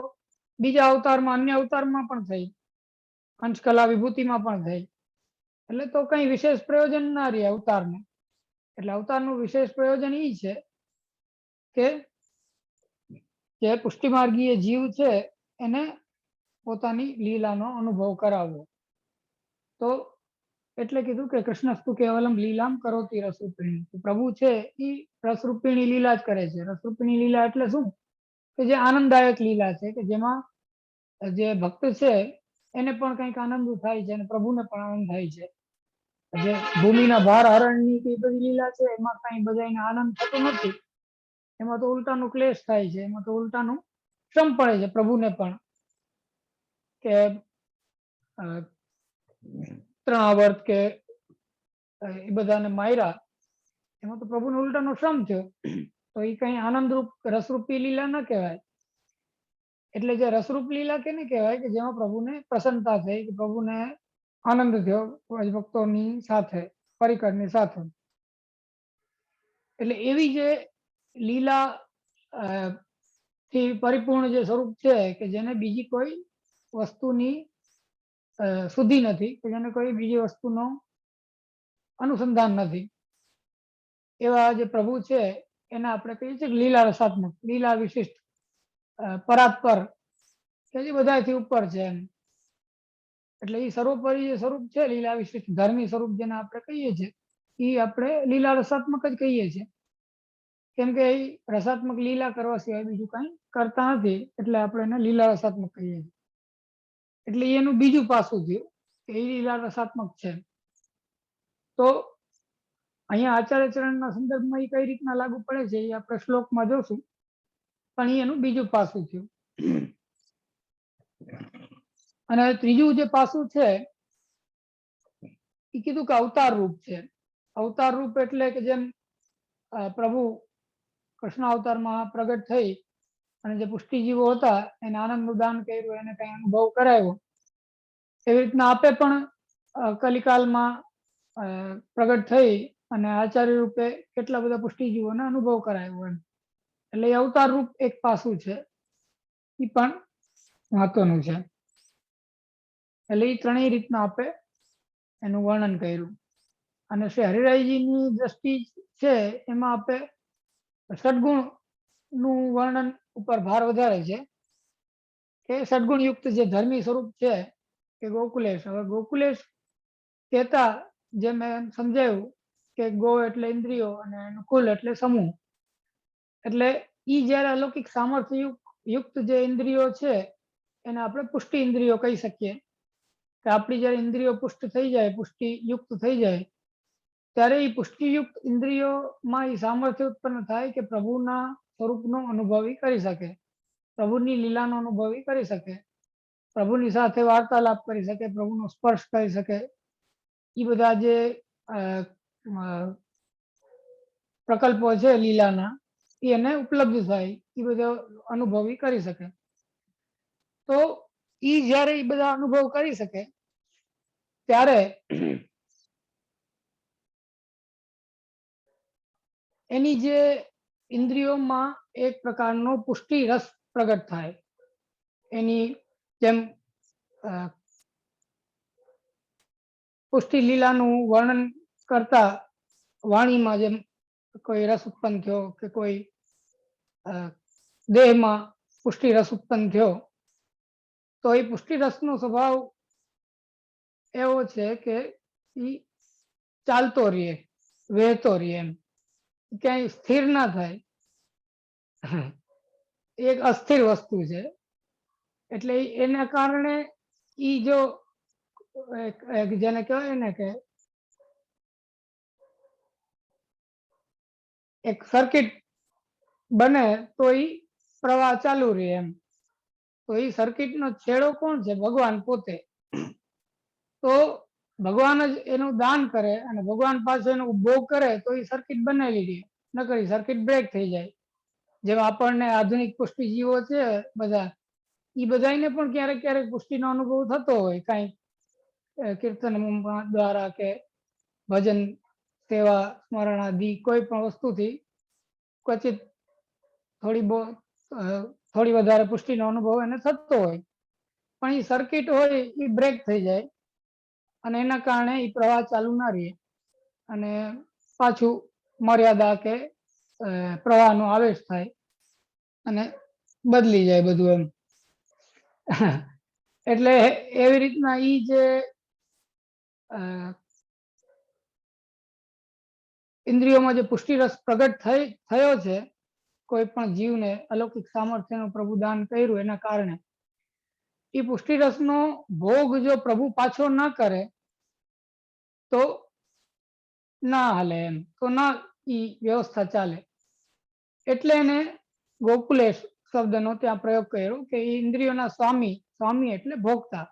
બીજા અવતારમાં, અન્ય અવતારમાં પણ થઈ, અંશકલા વિભૂતિમાં પણ થઈ. એટલે તો કઈ વિશેષ પ્રયોજન ના રહે અવતારને. એટલે અવતારનું વિશેષ પ્રયોજન એ છે કે જે પુષ્ટિ માર્ગીય જીવ છે એને પોતાની લીલાનો અનુભવ કરાવવો. તો એટલે કીધું કે કૃષ્ણસ્તુ કેવલમ લીલામ કરોતિ રસરૂપિણી. પ્રભુ છે એ રસરૂપિણી લીલા જ કરે છે. રસરૂપિણી લીલા એટલે શું? કે જે આનંદદાયક લીલા છે, કે જેમાં જે ભક્ત છે એને પણ કંઈક આનંદ થાય છે અને પ્રભુને પણ આનંદ થાય છે. જે ભૂમિના ભાર હરણની કે બધી લીલા છે એમાં કઈ બધાને આનંદ થતો નથી. એમાં તો ઉલટાનું ક્લેશ થાય છે, એમાં તો ઉલટાનું શ્રમ પડે છે પ્રભુને પણ. કે તૃણાવર્ત કે એ બધાને માર્યા, એમાં તો પ્રભુને ઉલટાનો શ્રમ થયો. તો એ કઈ આનંદરૂપ રસરૂપી લીલા ન કહેવાય. એટલે જે રસરૂપ લીલા કેને કહેવાય? કે જેમાં પ્રભુને પ્રસન્નતા થઈ, કે પ્રભુને આનંદ થયો ભક્તોની સાથે, પરિકરની સાથે. એટલે એવી જે લીલા થી પરિપૂર્ણ જે સ્વરૂપ છે કે જેને બીજી કોઈ વસ્તુની શુદ્ધિ નથી, કે જેને કોઈ બીજી વસ્તુનો અનુસંધાન નથી, એવા જે પ્રભુ છે એને આપણે કહીએ છીએ લીલા રસાત્મક, લીલા વિશિષ્ટ, પરાત્પર, કે જે બધાથી ઉપર છે. એમ એટલે એ સર્વોપરી જે સ્વરૂપ છે, લીલા વિશિષ્ટ ધર્મી સ્વરૂપ જેને આપણે કહીએ છીએ, એ આપણે લીલા રસાત્મક જ કહીએ છીએ. કેમ કે એ રસાત્મક લીલા કરવા સિવાય બીજું કઈ કરતા નથી, એટલે આપણે એને લીલા રસાત્મક કહીએ છીએ. એટલે એનું બીજું પાસું થયું કે એ લીલા રસાત્મક છે. તો અહીંયા આચાર્ય ચરણના સંદર્ભમાં એ કઈ રીતના લાગુ પડે છે એ આપણે શ્લોકમાં જોશું, પણ એનું બીજું પાસું થયું. અને ત્રીજું જે પાસું છે એ કીધું કે અવતાર રૂપ છે. અવતાર રૂપ એટલે કે જેમ પ્રભુ કૃષ્ણ અવતારમાં પ્રગટ થઈ અને જે પુષ્ટિજીવો હતા એને આનંદનું દાન કર્યું, એને કઈ અનુભવ કરાયો, એવી રીતના આપે પણ કલિકાલમાં પ્રગટ થઈ અને આચાર્ય રૂપે કેટલા બધા પુષ્ટિજીવોને અનુભવ કરાયો. એમ એટલે એ અવતાર રૂપ એક પાસું છે, એ પણ મહત્વનું છે. એટલે એ ત્રણેય રીતના આપે એનું વર્ણન કર્યું. અને શ્રી હરિરાયજીની દ્રષ્ટિ છે એમાં આપે સદગુણ નું વર્ણન ઉપર ભાર વધારે છે, કે સદગુણ યુક્ત જે ધર્મી સ્વરૂપ છે કે ગોકુલેશ. હવે ગોકુલેશ કહેતા જે મેં સમજાયું કે ગો એટલે ઇન્દ્રિયો અને કુલ એટલે સમૂહ. એટલે ઈ જયારે અલૌકિક સામર્થ્ય યુક્ત જે ઇન્દ્રિયો છે એને આપણે પુષ્ટિ ઇન્દ્રિયો કહી શકીએ. કે આપણી જયારે ઇન્દ્રિયો પુષ્ટ થઈ જાય, પુષ્ટિ યુક્ત થઈ જાય, ત્યારે એ પુષ્ટિયુક્ત ઇન્દ્રિયોમાં એ સામર્થ્ય ઉત્પન્ન થાય કે પ્રભુના સ્વરૂપનો અનુભવ કરી શકે, પ્રભુની લીલાનો અનુભવ કરી શકે, પ્રભુની સાથે વાર્તાલાપ કરી શકે, પ્રભુનો સ્પર્શ કરી શકે. એ બધા જે પ્રકલ્પો છે લીલાના, એને ઉપલબ્ધ થાય, એ બધો અનુભવ કરી શકે. તો એ જયારે એ બધા અનુભવ કરી શકે ત્યારે એની જે ઇન્દ્રિયોમાં એક પ્રકારનો પુષ્ટિ રસ પ્રગટ થાય. એની જેમ પુષ્ટિ લીલાનું વર્ણન કરતા વાણીમાં જેમ કોઈ રસ ઉત્પન્ન થયો કે કોઈ દેહમાં પુષ્ટિ રસ ઉત્પન્ન થયો, તો એ પુષ્ટિ રસનો સ્વભાવ એવો છે કે એ ચાલતો રહે, વહેતો રહે, એમ ક્યાંય સ્થિર ના થાય. એક અસ્થિર વસ્તુ છે. એટલે એના કારણે ઈ જો જેને કહેવાય ને કે એક સર્કિટ બને તો ઈ પ્રવાહ ચાલુ રહે એમ. તો એ સર્કિટનો છેડો કોણ છે? ભગવાન પોતે. તો ભગવાન જ એનું દાન કરે અને ભગવાન પાસે એનો ઉપભોગ કરે તો એ સર્કિટ બનેલી રહે, નકર સર્કિટ બ્રેક થઈ જાય. જેમ આપણને આધુનિક પુષ્ટિજીવો છે બધા, એ બધાને પણ ક્યારેક ક્યારેક પુષ્ટિનો અનુભવ થતો હોય, કાંઈ કીર્તન દ્વારા કે ભજન સેવા સ્મરણ આદિ કોઈ પણ વસ્તુથી ક્વચિત થોડી વધારે પુષ્ટિનો અનુભવ એને થતો હોય, પણ એ સર્કિટ હોય એ બ્રેક થઈ જાય અને એના કારણે એ પ્રવાહ ચાલુ ના રહે અને પાછું મર્યાદા કે પ્રવાહનો આવેશ થાય અને બદલી જાય બધું એમ. એટલે એવી રીતના ઈ જે ઇન્દ્રિયોમાં જે પુષ્ટિ રસ પ્રગટ થયો છે, કોઈ પણ જીવને અલૌકિક સામર્થ્યનું પ્રભુ દાન કર્યું એના કારણે, એ પુષ્ટિ રસનો ભોગ જો પ્રભુ પાછો ન કરે તો ના હાલે એમ, તો ના ઈ વ્યવસ્થા ચાલે. એટલે એને ગોકુલેશ શબ્દનો ત્યાં પ્રયોગ કર્યો કે એ ઇન્દ્રિયોના સ્વામી, સ્વામી એટલે ભોગતા.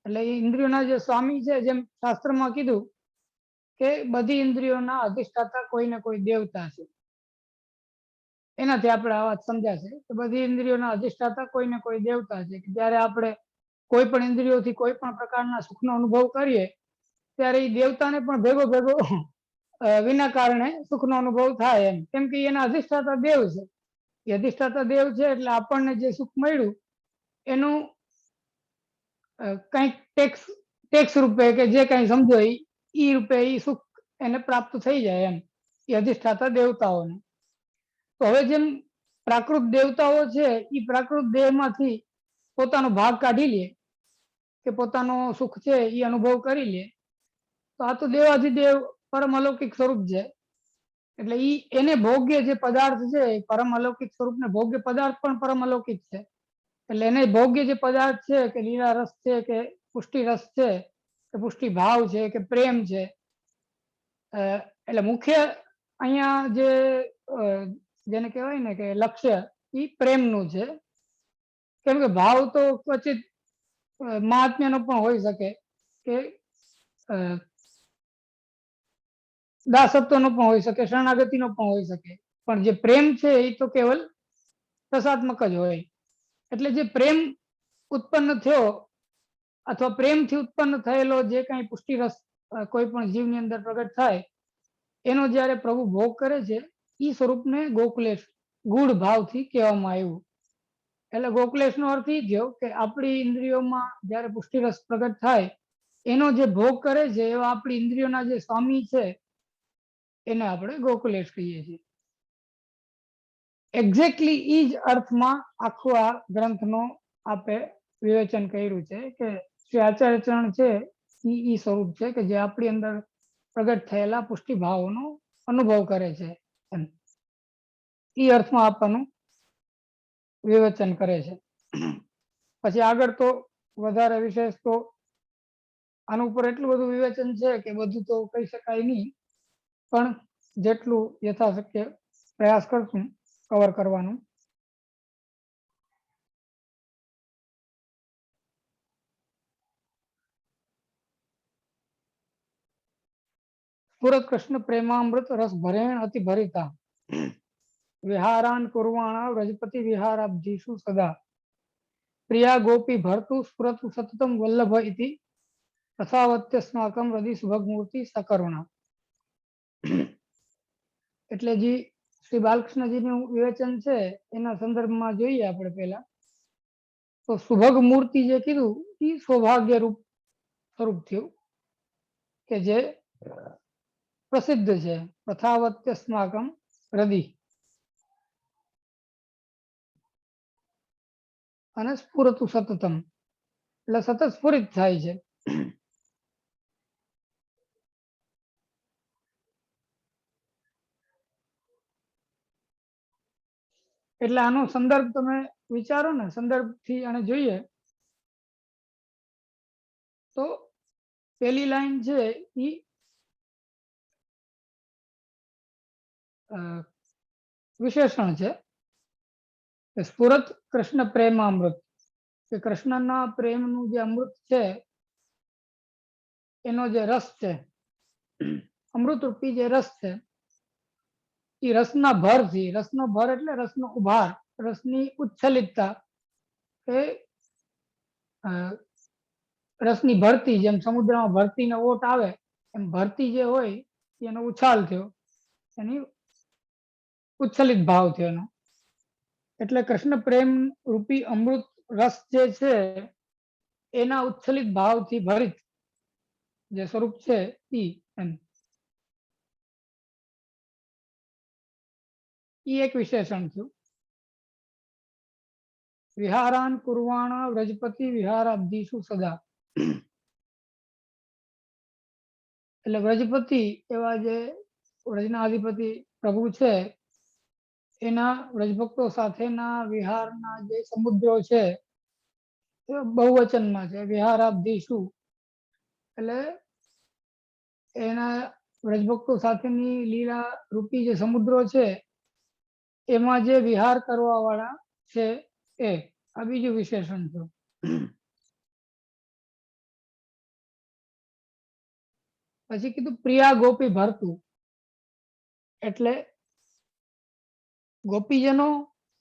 એટલે એ ઇન્દ્રિયોના જે સ્વામી છે, જેમ શાસ્ત્રમાં કીધું કે બધી ઇન્દ્રિયોના અધિષ્ઠાતા કોઈ ને કોઈ દેવતા છે. એનાથી આપણે આ વાત સમજાશે કે બધી ઇન્દ્રિયોના અધિષ્ઠાતા કોઈ ને કોઈ દેવતા છે. કે જ્યારે આપણે કોઈ પણ ઇન્દ્રિયોથી કોઈ પણ પ્રકારના સુખનો અનુભવ કરીએ ત્યારે એ દેવતાને પણ ભેગો ભેગો વિના કારણે સુખનો અનુભવ થાય એમ, કેમ કે એના અધિષ્ઠાતા દેવ છે. એ અધિષ્ઠાતા દેવ છે એટલે આપણને જે સુખ મળ્યું એનું કંઈક ટેક્સ રૂપે કે જે કંઈ સમજો એ રૂપે એ સુખ એને પ્રાપ્ત થઈ જાય એમ, એ અધિષ્ઠાતા દેવતાઓને. તો હવે જેમ પ્રાકૃત દેવતાઓ છે એ પ્રાકૃત દેહમાંથી પોતાનો ભાગ કાઢી લે કે પોતાનો સુખ છે એ અનુભવ કરી લે, તો આ તો દેવાધિદેવ પરમ અલૌકિક સ્વરૂપ છે. એટલે એને ભોગ્ય જે પદાર્થ છે એ પરમ અલૌકિક સ્વરૂપને ભોગ્ય પદાર્થ પણ પરમ અલૌકિક છે. એટલે એને ભોગ્ય જે પદાર્થ છે કે લીલા રસ છે કે પુષ્ટિ રસ છે કે પુષ્ટિ ભાવ છે કે પ્રેમ છે, એટલે મુખ્ય અહીંયા જેને કહેવાય ને કે લક્ષ્ય એ પ્રેમનું છે. કેમ કે ભાવ તો ક્વચિત મહાત્મ્યનો પણ હોઈ શકે કે દાસત્વનો પણ હોઈ શકે, શરણાગતિનો પણ હોઈ શકે, પણ જે પ્રેમ છે એ તો કેવલ રસાત્મક જ હોય. એટલે જે પ્રેમ ઉત્પન્ન થયો અથવા પ્રેમથી ઉત્પન્ન થયેલો જે કાંઈ પુષ્ટિ રસ કોઈ પણ જીવની અંદર પ્રગટ થાય એનો જ્યારે પ્રભુ ભોગ કરે છે એ સ્વરૂપને ગોકુલેશ ગૂઢ ભાવથી કહેવામાં આવ્યું. એટલે ગોકુલેશનો અર્થ એ થયો કે આપણી ઇન્દ્રિયોમાં જ્યારે પુષ્ટિ રસ પ્રગટ થાય એનો જે ભોગ કરે છે એવા આપણી ઇન્દ્રિયોના જે સ્વામી છે એને આપણે ગોકુલેશ કહીએ છીએ. એક્ઝેક્ટલી એ જ અર્થમાં આખું આ ગ્રંથનો આપે વિવેચન કર્યું છે કે શ્રી આચાર્ય ચરણ છે એ સ્વરૂપ છે કે જે આપણી અંદર પ્રગટ થયેલા પુષ્ટિ ભાવોનો અનુભવ કરે છે એમ, એ અર્થમાં આપવાનું વિવેચન કરે છે. પછી આગળ તો વધારે વિશેષ તો આના ઉપર એટલું બધું વિવેચન છે કે બધું તો કહી શકાય નહીં, પણ જેટલું યથાશક્ય પ્રયાસ કરશું કવર કરવાનું. સ્ફુરત કૃષ્ણ પ્રેમામૃત રસ ભરેણ અતિ ભરિતા વિહારાન કુર્વાણા વ્રજપતિ વિહારાબ્જીષુ સદા પ્રિયા ગોપી ભરતુ સ્ફુરતુ સતતમ વલ્લભ ઇતિ તથાવત્યસ્માકમ હૃદય સુભગમૂર્તિ સકરુણા. એટલે જે શ્રી બાલકૃષ્ણજીનું વિવેચન છે એના સંદર્ભમાં જોઈએ આપણે પહેલા તો સુભગ મૂર્તિ જે કીધું એ સૌભાગ્ય રૂપ સ્વરૂપ થયું. કે જે પ્રસિદ્ધ છે, પ્રથાવત્યસ્માકમ હૃદય, અને સ્ફુરતુ સતતમ એટલે સતત સ્ફુરિત થાય છે. એટલે આનો સંદર્ભ તમે વિચારો ને, સંદર્ભથી આને જોઈએ તો પેલી લાઈન છે ઈ વિશેષણ છે કે સ્ફુરત કૃષ્ણ પ્રેમામૃત, કે કૃષ્ણના પ્રેમનું જે અમૃત છે એનો જે રસ છે, અમૃત રૂપી જે રસ છે એ રસના ભરથી, રસનો ભર એટલે રસનો ઉભાર, રસની ઉચ્છલિતતા, એ રસની ભરતી, જેમ સમુદ્રમાં ભરતીનો ઓટ આવે એમ ભરતી જે હોય એનો ઉછાલ થયો, એની ઉચ્છલિત ભાવ થયો એનો. એટલે કૃષ્ણ પ્રેમ રૂપી અમૃત રસ જે છે એના ઉચ્છલિત ભાવથી ભરિત જે સ્વરૂપ છે ઈ એમ, ઈ એક વિશેષણ થયું. વિહારાન કુર્વાણા વ્રજપતિ વિહારાબ્દીષુ સદા, એટલે વ્રજપતિ એવા જે વ્રજના અધિપતિ પ્રભુ છે એના વ્રજભક્તો સાથેના વિહારના જે સમુદ્રો છે એ બહુવચનમાં છે, વિહારાબ્દીષુ એટલે એના વ્રજભક્તો સાથેની લીલા રૂપી જે સમુદ્રો છે એમાં જે વિહાર કરવા વાળા છે એ, આ બીજું વિશેષણ છે. પછી કીધું પ્રિયા ગોપી ભરતું, એટલે ગોપીજનો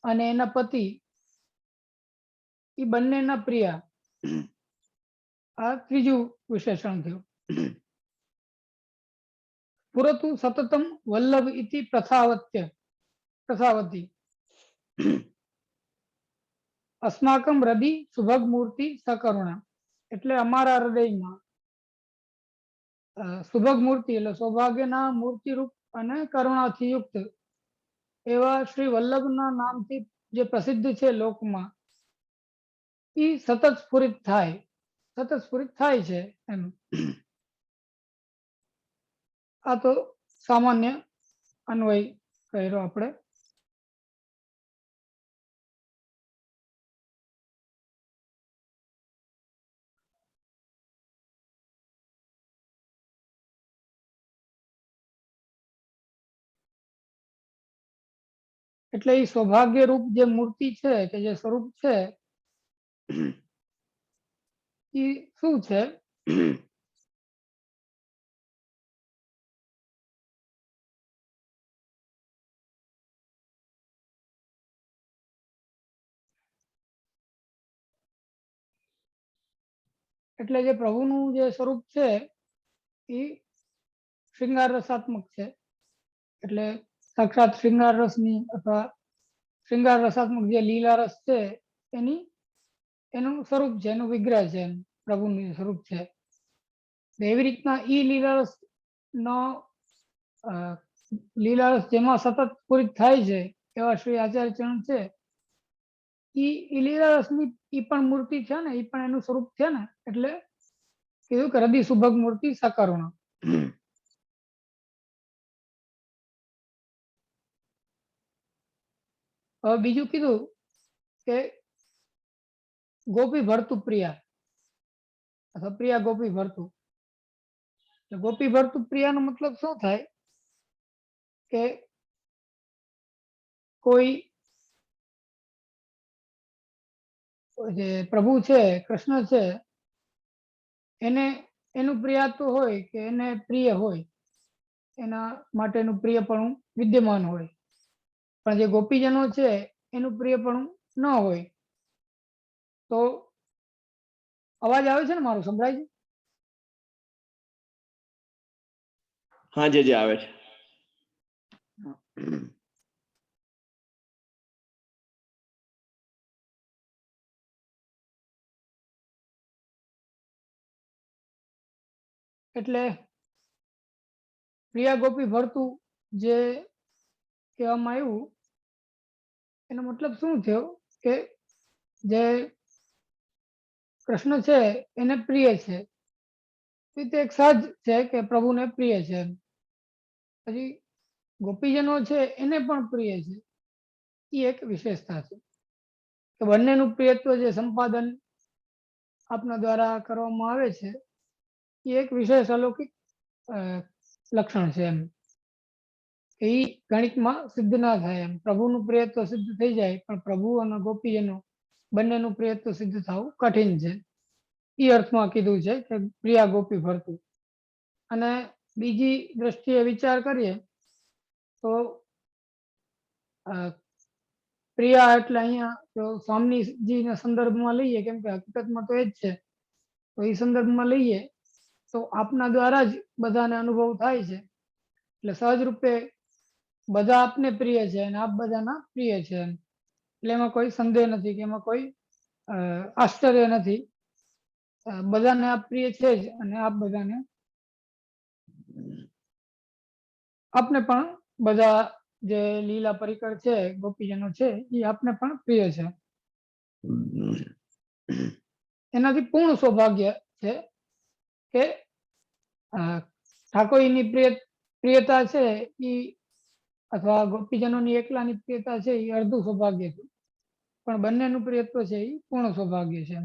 અને એના પતિ એ બંનેના પ્રિયા, આ ત્રીજું વિશેષણ થયું. પુરતુ સતતમ વલ્લભ ઇતિ પ્રથાવતી, અસ્માકમ હૃદય સુભગ મૂર્તિ સકરુણા, એટલે અમારા હૃદયમાં સુભગ મૂર્તિ એટલે સૌભાગ્યના મૂર્તિ રૂપ અને કરુણાથી યુક્ત એવા શ્રી વલ્લભના નામથી જે પ્રસિદ્ધ છે લોકમાં, એ સતત સ્ફુરિત થાય છે એમ. આ તો સામાન્ય અન્વય કર્યો આપણે. એટલે એ સૌભાગ્ય રૂપ જે મૂર્તિ છે કે જે સ્વરૂપ છે એ શું છે? એટલે જે પ્રભુનું જે સ્વરૂપ છે એ શૃંગાર રસાત્મક છે, એટલે સાક્ષાત શૃંગાર રસની અથવા શૃંગાર રસાત્મક જે લીલા રસ છે એનું સ્વરૂપ છે, એનું વિગ્રહ છે, પ્રભુનું સ્વરૂપ છે. એવી રીતના ઈ લીલા રસ નો લીલા રસ જેમાં સતત પૂરિત થાય છે એવા શ્રી આચાર્ય ચરણ છે, ઈ લીલા રસની ઈ પણ મૂર્તિ છે ને, ઈ પણ એનું સ્વરૂપ છે ને, એટલે કીધું કે હૃદય સુભગ મૂર્તિ સકરુણ. હવે બીજું કીધું કે ગોપી ભરતું પ્રિયા અથવા પ્રિયા ગોપી ભરતું. ગોપી ભરતું પ્રિયાનો મતલબ શું થાય કે કોઈ જે પ્રભુ છે, કૃષ્ણ છે, એને એનું પ્રિયાતું હોય કે એને પ્રિય હોય, એના માટેનું પ્રિયપણું વિદ્યમાન હોય, પણ જે ગોપીજનો છે એનું પ્રિયપણું ન હોય. તો અવાજ આવે છે ને મારું, સંભળાય છે? હા જે આવે છે. એટલે પ્રિયા ગોપી ભરતું જે કહેવામાં આવ્યું એનો મતલબ શું થયો કે જે કૃષ્ણ છે એને પ્રિય છે, તે એક સહજ છે કે પ્રભુને પ્રિય છે. પછી ગોપીજનો છે એને પણ પ્રિય છે, એ એક વિશેષતા છે કે બંનેનું પ્રિયત્વ જે સંપાદન આપના દ્વારા કરવામાં આવે છે એ એક વિશેષ અલૌકિક લક્ષણ છે એમ. એ ગણિતમાં સિદ્ધ ના થાય એમ. પ્રભુનું પ્રિયત્વ સિદ્ધ થઈ જાય પણ પ્રભુ અને ગોપીજનો બંનેનું પ્રિયત્વ સિદ્ધ થવું કઠિન છે. એ અર્થમાં કીધું છે કે પ્રિયા ગોપી ભરતું. અને બીજી દ્રષ્ટિએ વિચાર કરીએ તો પ્રિયા એટલે અહીંયા જો સ્વામીજીના સંદર્ભમાં લઈએ, કેમ કે હકીકતમાં તો એ જ છે, તો એ સંદર્ભમાં લઈએ તો આપના દ્વારા જ બધાને અનુભવ થાય છે, એટલે સહજ રૂપે બધા આપને પ્રિય છે અને આપ બધાના પ્રિય છે એમ. એટલે એમાં કોઈ સંદેહ નથી કે એમાં કોઈ આશ્ચર્ય નથી. બધાને આપ પ્રિય છે જ અને આપ બધાને આપને પણ બધા જે લીલા પરિકર છે ગોપીજનો છે એ આપને પણ પ્રિય છે. એનાથી પૂર્ણ સૌભાગ્ય છે કે ઠાકોરીની પ્રિયતા છે એ અથવા ગોપીજનોની એકલાની પ્રિયતા છે એ અડધું સૌભાગ્ય છે, પણ બંનેનું પ્રિયત્વ છે એ પૂર્ણ સૌભાગ્ય છે.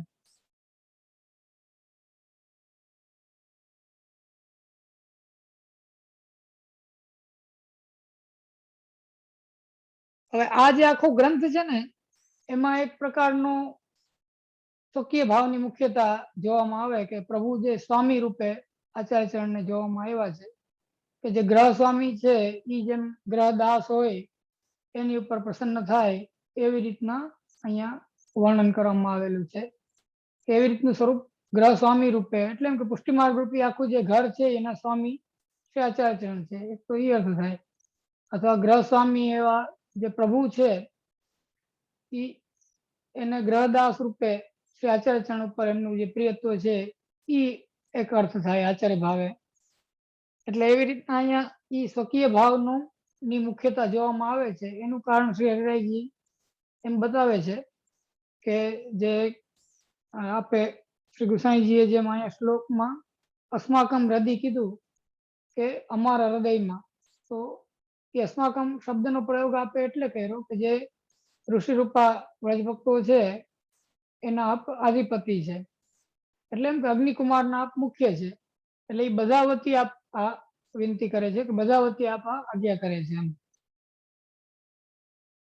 હવે આ જે આખો ગ્રંથ છે ને એમાં એક પ્રકારનો સ્વકીય ભાવની મુખ્યતા જોવામાં આવે કે પ્રભુ જે સ્વામી રૂપે આચાર્ય ચરણને જોવામાં આવ્યા છે કે જે ગ્રહ સ્વામી છે એ જેમ ગ્રહદાસ હોય એની ઉપર પ્રસન્ન થાય એવી રીતના અહીંયા વર્ણન કરવામાં આવેલું છે. એવી રીતનું સ્વરૂપ ગ્રહ સ્વામી રૂપે, એટલે એમ કે પુષ્ટિમાર્ગ રૂપી આખું જે ઘર છે એના સ્વામી શ્રી આચાર્ય ચરણ છે, એક તો એ અર્થ થાય. અથવા ગ્રહ સ્વામી એવા જે પ્રભુ છે એને ગ્રહદાસ રૂપે શ્રી આચાર્ય ચરણ ઉપર એમનું જે પ્રિયત્વ છે એ એક અર્થ થાય આચાર્ય ભાવે. એટલે એવી રીતના અહીંયા એ સ્વકીય ભાવનું ની મુખ્યતા જોવામાં આવે છે. એનું કારણ શ્રી હરિરાયજી એમ બતાવે છે કે જે આપે શ્રી ગુસાઈજીએ જેમ અહીંયા શ્લોકમાં અસ્માકમ હૃદય કીધું કે અમારા હૃદયમાં, તો એ અસ્માકમ શબ્દનો પ્રયોગ આપે એટલે કર્યો કે જે ઋષિરૂપા વ્રજભક્તો છે એના આપ આધિપતિ છે, એટલે એમ કે અગ્નિકુમારના આપ મુખ્ય છે, એટલે એ બધા વતી આપ આ વિનંતી કરે છે કે બધા વતી આપ આ આજ્ઞા કરે છે એમ.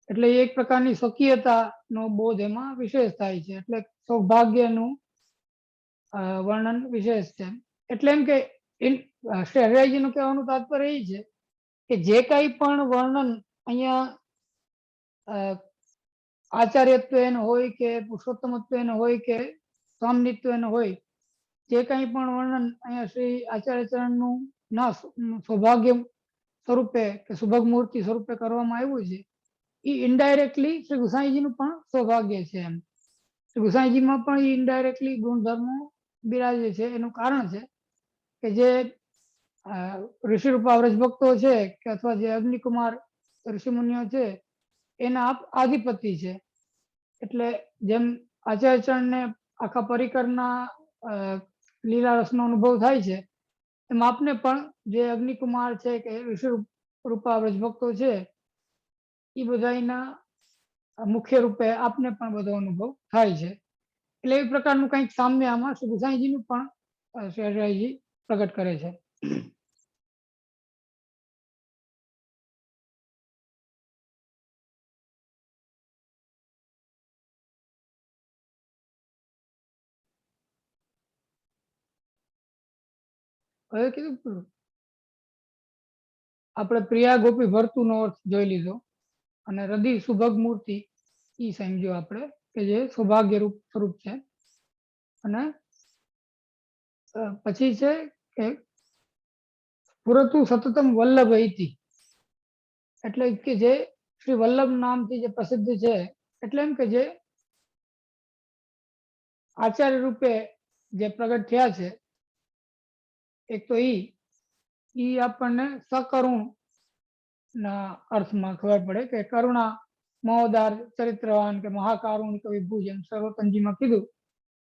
એટલે એક પ્રકારની સ્વકીયતાનો બોધ એમાં વિશેષ થાય છે, એટલે સૌભાગ્યનું વર્ણન વિશેષ છે. એટલે એમ કે શ્રી હરિરાયજીનું કહેવાનું તાત્પર્ય એ છે કે જે કંઈ પણ વર્ણન અહીંયા આચાર્યત્વ એનો હોય કે પુરુષોત્તમત્વ એનો હોય કે સ્વામિત્વ એનો હોય, જે કંઈ પણ વર્ણન અહીંયા શ્રી આચાર્ય ચરણનું ના સૌભાગ્ય સ્વરૂપે કે સુભગ મૂર્તિ સ્વરૂપે કરવામાં આવ્યું છે એ ઇનડાયરેક્ટલી શ્રી ગુસાઈજીનું પણ સૌભાગ્ય છે એમ. શ્રી ગુસાઈજીમાં પણ એ ઇનડાયરેક્ટલી ગુણધર્મો બિરાજે છે. એનું કારણ છે કે જે ઋષિરૂપા વ્રજભક્તો છે કે અથવા જે અગ્નિકુમાર ઋષિમુનિઓ છે એના આધિપતિ છે. એટલે જેમ આચાર્ય ચરણને આખા પરિકરના લીલા રસનો અનુભવ થાય છે એમ આપને પણ જે અગ્નિકુમાર છે કે ઋષિ રૂપા વ્રજભક્તો છે એ બધાના મુખ્ય રૂપે આપને પણ બધો અનુભવ થાય છે. એટલે એ પ્રકારનું કંઈક સામ્ય આમાં શ્રી ગુસાઈજીનું પણ શ્રી હરિરાયજી પ્રગટ કરે છે. હવે કીધું આપણે પ્રિયા ગોપી ભરતું નો અર્થ જોઈ લીધો અને હૃદય સુભગ મૂર્તિ એ સમજ્યો આપણે કે જે સૌભાગ્ય રૂપ સ્વરૂપ છે. અને પછી છે કે પુરતુ સતતમ વલ્લભ ઇતિ, એટલે કે જે શ્રી વલ્લભ નામથી જે પ્રસિદ્ધ છે, એટલે એમ કે જે આચાર્ય રૂપે જે પ્રગટ થયા છે એક તો ઈ, એ આપણને સકરુણ ના અર્થમાં ખબર પડે કે કરુણા મહોદાર ચરિત્રવાન કે મહાકારુણિક વિભુ જેમ સર્વતનજીમાં કીધું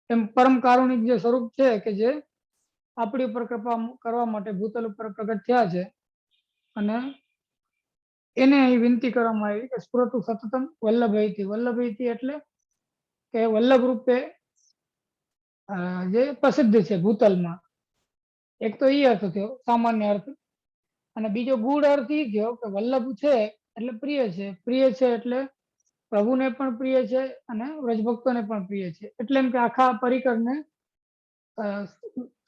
એમ પરમ કારુણિક જે સ્વરૂપ છે કે જે આપણી ઉપર કૃપા કરવા માટે ભૂતલ ઉપર પ્રગટ થયા છે અને એને અહીં વિનંતી કરવામાં આવી કે સ્ફુરતુ સતતમ વલ્લભયથી. વલ્લભયથી એટલે કે વલ્લભ રૂપે જે પ્રસિદ્ધ છે ભૂતલમાં. એક તો એ અર્થ થયો સામાન્ય અર્થ, અને બીજો ગૂઢ અર્થ એ થયો કે વલ્લભ છે એટલે પ્રિય છે. પ્રિય છે એટલે પ્રભુને પણ પ્રિય છે અને વ્રજભક્તોને પણ પ્રિય છે. એટલે એમ કે આખા પરિકરને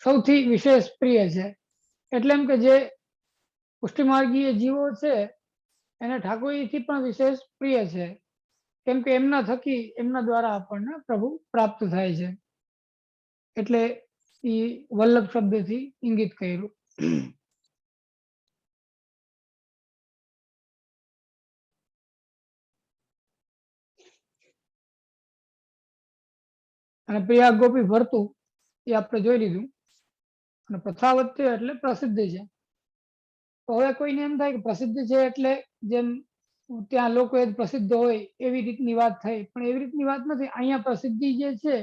સૌથી વિશેષ પ્રિય છે. એટલે એમ કે જે પુષ્ટિમાર્ગીય જીવો છે એને ઠાકોરજીથી પણ વિશેષ પ્રિય છે, કેમ કે એમના થકી એમના દ્વારા આપણને પ્રભુ પ્રાપ્ત થાય છે. એટલે એ વલ્લભ શબ્દથી ઇંગિત કર્યું. અને પ્રિયા ગોપી ભરતું એ આપણે જોઈ લીધું. અને પ્રથાવત્ય એટલે પ્રસિદ્ધ છે. તો હવે કોઈને એમ થાય કે પ્રસિદ્ધ છે એટલે જેમ ત્યાં લોકો પ્રસિદ્ધ હોય એવી રીતની વાત થઈ, પણ એવી રીતની વાત નથી. અહીંયા પ્રસિદ્ધિ જે છે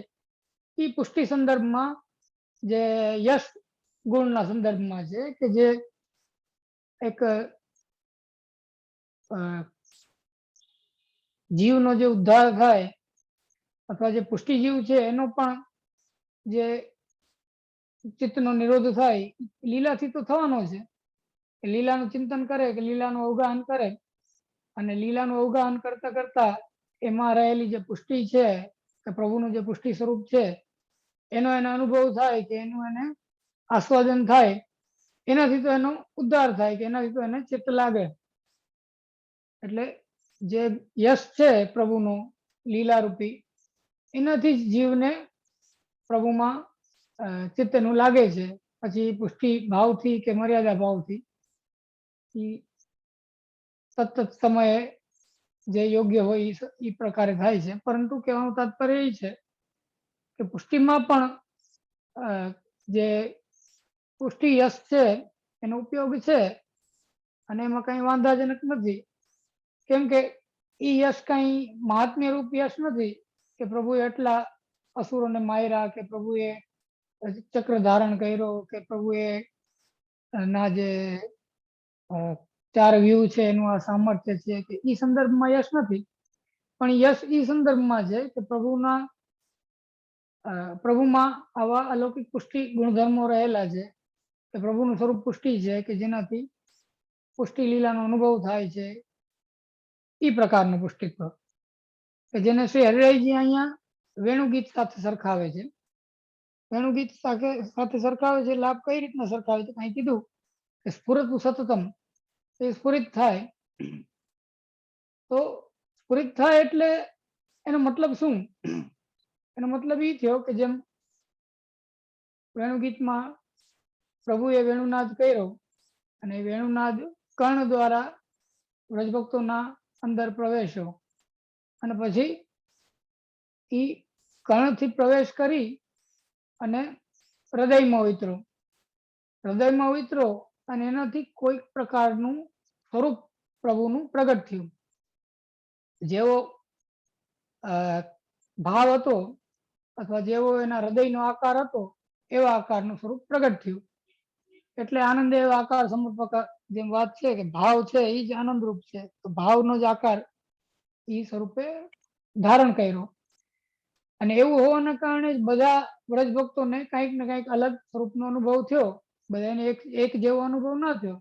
એ પુષ્ટિ સંદર્ભમાં જે યશ ગુણના સંદર્ભમાં છે કે જે એક જીવનો જે ઉદ્ધાર થાય અથવા જે પુષ્ટિ જીવ છે એનો પણ જે ચિત્તનો નિરોધ થાય લીલાથી તો થવાનો છે. લીલાનું ચિંતન કરે કે લીલાનું અવગાહન કરે, અને લીલાનું અવગાહન કરતા કરતા એમાં રહેલી જે પુષ્ટિ છે કે પ્રભુનું જે પુષ્ટિ સ્વરૂપ છે એનો એને અનુભવ થાય કે એનું એને આસ્વાદન થાય, એનાથી તો એનો ઉદ્ધાર થાય કે એનાથી તો એને ચિત્ત લાગે. એટલે જે યશ છે પ્રભુનો લીલારૂપી, એનાથી જ જીવને પ્રભુમાં ચિત્તનું લાગે છે. પછી પુષ્ટિ ભાવથી કે મર્યાદા ભાવથી સતત સમયે જે યોગ્ય હોય એ પ્રકારે થાય છે. પરંતુ કહેવાનું તાત્પર્ય એ છે કે પુષ્ટિમાં પણ જે પુષ્ટિ યશ છે એનો ઉપયોગ છે અને એમાં કઈ વાંધાજનક નથી, કેમ કે એ યશ કઈ મહાત્મ્ય રૂપ યશ નથી કે પ્રભુએ એટલા અસુરોને માર્યા કે પ્રભુએ ચક્ર ધારણ કર્યો કે પ્રભુએ ના જે 4 વ્યૂ છે એનું આ સામર્થ્ય છે કે એ સંદર્ભમાં યશ નથી. પણ યશ એ સંદર્ભમાં છે કે પ્રભુમાં આવા અલૌકિક પુષ્ટિ ગુણધર્મો રહેલા છે કે પ્રભુનું સ્વરૂપ પુષ્ટિ છે કે જેનાથી પુષ્ટિ લીલાનો અનુભવ થાય છે. એ પ્રકારનું પુષ્ટિત્વ કે જેને શ્રી હરિરાયજી અહીંયા વેણુગીત સાથે સરખાવે છે. વેણુગીત સાથે સરખાવે છે. લાભ કઈ રીતના સરખાવે છે? અહીં કીધું કે સ્ફુરતુ સતતમ, એ સ્ફુરિત થાય. તો સ્ફુરિત થાય એટલે એનો મતલબ શું? એનો મતલબ એ થયો કે જેમ વેણુગીતમાં પ્રભુએ વેણુનાદ કર્યો અને વેણુનાદ કર્ણ દ્વારા વ્રજભક્તોના અંદર પ્રવેશ્યો અને પછી એ કર્ણથી પ્રવેશ કરી અને હૃદયમાં ઉતરો. હૃદયમાં ઉતરો અને એનાથી કોઈક પ્રકારનું સ્વરૂપ પ્રભુનું પ્રગટ થયું. જેવો ભાવ હતો અથવા જેવો એના હૃદયનો આકાર હતો એવા આકારનું સ્વરૂપ પ્રગટ થયું. એટલે આનંદ એવા આકાર સમર્પક જેમ વાત છે કે ભાવ છે એ જ આનંદરૂપ છે. તો ભાવનો જ આકાર એ સ્વરૂપે ધારણ કર્યો. અને એવું હોવાના કારણે જ બધા વ્રજભક્તોને કંઈક ને કંઈક અલગ સ્વરૂપનો અનુભવ થયો. બધાને એક જેવો અનુભવ ન થયો.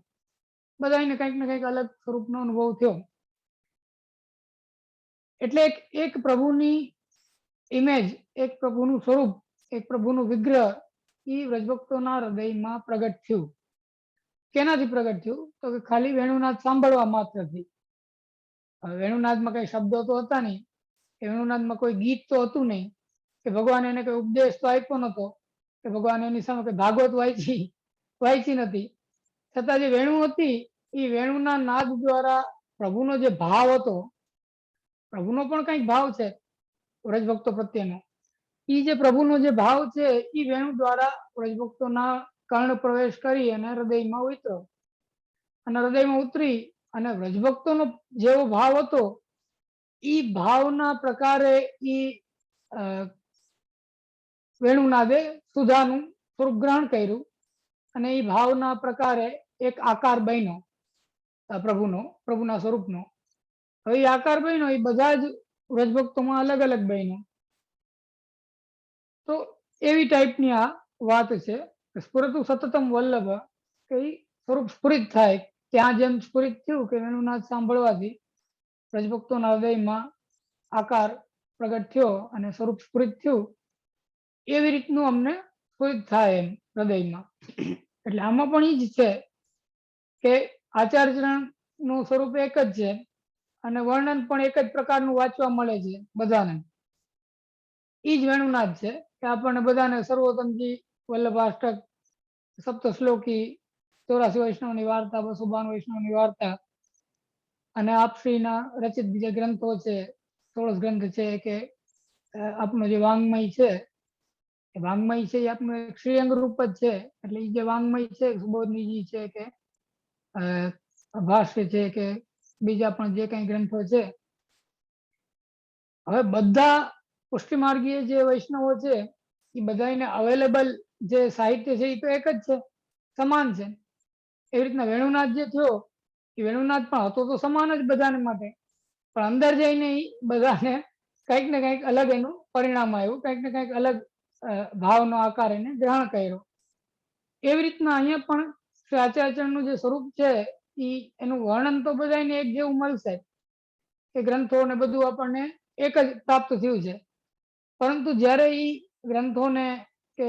બધાને કંઈક ને કંઈક અલગ સ્વરૂપનો અનુભવ થયો. એટલે એક પ્રભુની ઇમેજ, એક પ્રભુનું સ્વરૂપ, એક પ્રભુનું વિગ્રહ એ વ્રજભક્તોના હૃદયમાં પ્રગટ થયું. કેનાથી પ્રગટ થયું? તો કે ખાલી વેણુનાદ સાંભળવા માત્રથી. વેણુનાદમાં કઈ શબ્દો તો હતા નહીં, વેણુનાદમાં કોઈ ગીત તો હતું નહીં, કે ભગવાન એને કોઈ ઉપદેશ તો આપ્યો નતો, કે ભગવાન એની સામે કઈ ભાગવત વાંચી નથી. છતાં જે વેણુ હતી એ વેણુના નાદ દ્વારા પ્રભુનો જે ભાવ હતો, પ્રભુનો પણ કઈક ભાવ છે વ્રજભક્તો પ્રત્યેનો, એ જે પ્રભુનો જે ભાવ છે એ વેણુ દ્વારા વ્રજભક્તોના કર્ણ પ્રવેશ કરી અને હૃદયમાં ઉતરો અને હૃદયમાં ઉતરી અને વ્રજભક્તોનો જેવો ભાવ હતો એ ભાવના પ્રકારે એ વેણુનાદે સુધાનું સ્વરૂપ ગ્રહણ કર્યું અને એ ભાવના પ્રકારે એક આકાર બન્યો પ્રભુના સ્વરૂપનો. હવે એ આકાર બન્યો એ બધા જ વ્રજભક્તોમાં અલગ અલગ બન્યો. તો એવી ટાઈપની આ વાત છે. સ્ફુરતુ સતતમ વલ્લભ કે ઈ સ્વરૂપ સ્ફુરિત થાય. ત્યાં જેમ સ્ફુરિત થયું કે વેણુનાદ સાંભળવાથી વ્રજભક્તોના હૃદયમાં આકાર પ્રગટ થયો અને સ્વરૂપ સ્ફુરિત થયું, એવી રીતનું અમને સ્ફુરિત થાય એમ હૃદયમાં. એટલે આમાં પણ ઈ જ છે કે આચાર્યનું સ્વરૂપ એક જ છે અને વર્ણન પણ એક જ પ્રકારનું વાંચવા મળે છે બધાને. ઈ જ વેણુનાદ છે કે આપણને બધાને સર્વોત્તમજી વલ્લભાષ્ટક, સપ્ત શ્લોકી, 84 વૈષ્ણવની વાર્તા, 252 વૈષ્ણવની વાર્તા અને આપશ્રીના રચિત બીજા ગ્રંથો છે, 16 ગ્રંથ છે કે આપનો જે વાંગ્મય છે, એ વાંગ્મય છે એ આપનું એક શ્રીઅંગ રૂપ જ છે. એટલે એ જે વાંગ્મય છે, સુબોધનીજી છે કે ભાષ્ય છે કે બીજા પણ જે કઈ ગ્રંથો છે, હવે બધા પુષ્ટિમાર્ગીય જે વૈષ્ણવો છે એ બધાને અવેલેબલ જે સાહિત્ય છે એ તો એક જ છે, સમાન છે. એવી રીતના વેણુનાદ જે થયો એ વેણુનાદ પણ હતો તો સમાન જ બધાને માટે, પણ અંદર જઈને એ બધાને કંઈક ને કંઈક અલગ એનું પરિણામ આવ્યું, કંઈક ને કંઈક અલગ ભાવનો આકાર એને ગ્રહણ કર્યો. એવી રીતના અહીંયા પણ શ્રી આચાર્યનું જે સ્વરૂપ છે એનું વર્ણન તો બધાને એક જેવું મળશે કે ગ્રંથો ને બધું આપણને એક જ પ્રાપ્ત થયું છે. પરંતુ જ્યારે એ ગ્રંથોને કે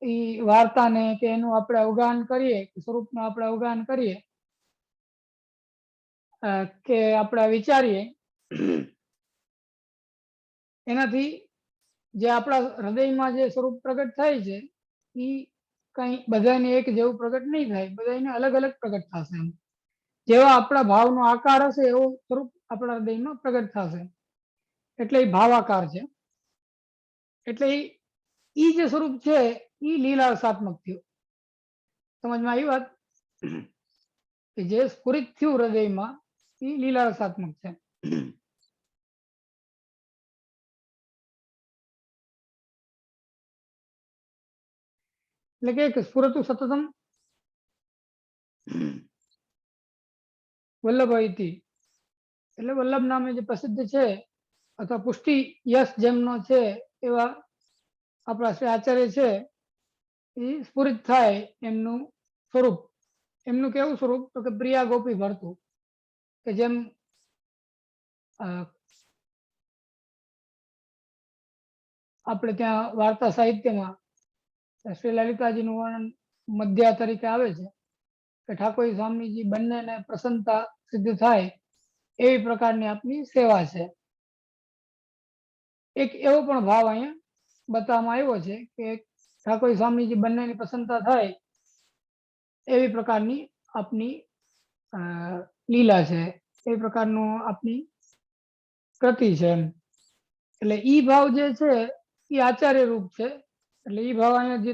એ વાર્તાને કે એનું આપણે અવગાહન કરીએ, સ્વરૂપનું આપણે અવગાહન કરીએ કે આપણે વિચારીએ, એનાથી જે આપણા હૃદયમાં જે સ્વરૂપ પ્રગટ થાય છે એ કઈ બધાને એક જેવું પ્રગટ નહીં થાય, બધાને અલગ અલગ પ્રગટ થશે. જેવા આપણા ભાવનો આકાર હશે એવું સ્વરૂપ આપણા હૃદયમાં પ્રગટ થશે. એટલે એ ભાવાકાર છે. એટલે એ જે સ્વરૂપ છે એ લીલારસાત્મક થયું. સમજમાં આવી વાત? કે જે સ્ફુરિત થયું હૃદયમાં એ લીલારસાત્મક છે. એટલે કે સ્ફુરતુ સતતમ વલ્લભ ઇતિ, એટલે વલ્લભ નામે જે પ્રસિદ્ધ છે અથવા પુષ્ટિ યશ જેમનો છે એવા આપણા શ્રી આચાર્ય છે એ સ્ફુરિત થાય એમનું સ્વરૂપ. એમનું કેવું સ્વરૂપ? તો કે પ્રિયા ગોપી ભરતું, કે જેમ આપણે ત્યાં વાર્તા સાહિત્યમાં શ્રી લલિતાજીનું વર્ણન મધ્યા તરીકે આવે છે કે ઠાકોર સ્વામીજી બંનેને પ્રસન્નતા સિદ્ધ થાય એવી પ્રકારની આપની સેવા છે. એક એવો પણ ભાવ અહીંયા બતાવવામાં આવ્યો છે કે ઠાકોર સ્વામીજી બંનેની પ્રસન્નતા થાય એવી પ્રકારની આપની લીલા છે, એ પ્રકારનું આપની કૃતિ છે એમ. એટલે ઈ ભાવ જે છે એ આચાર્ય રૂપ છે. એટલે ઈ ભાવ અહીંયા જે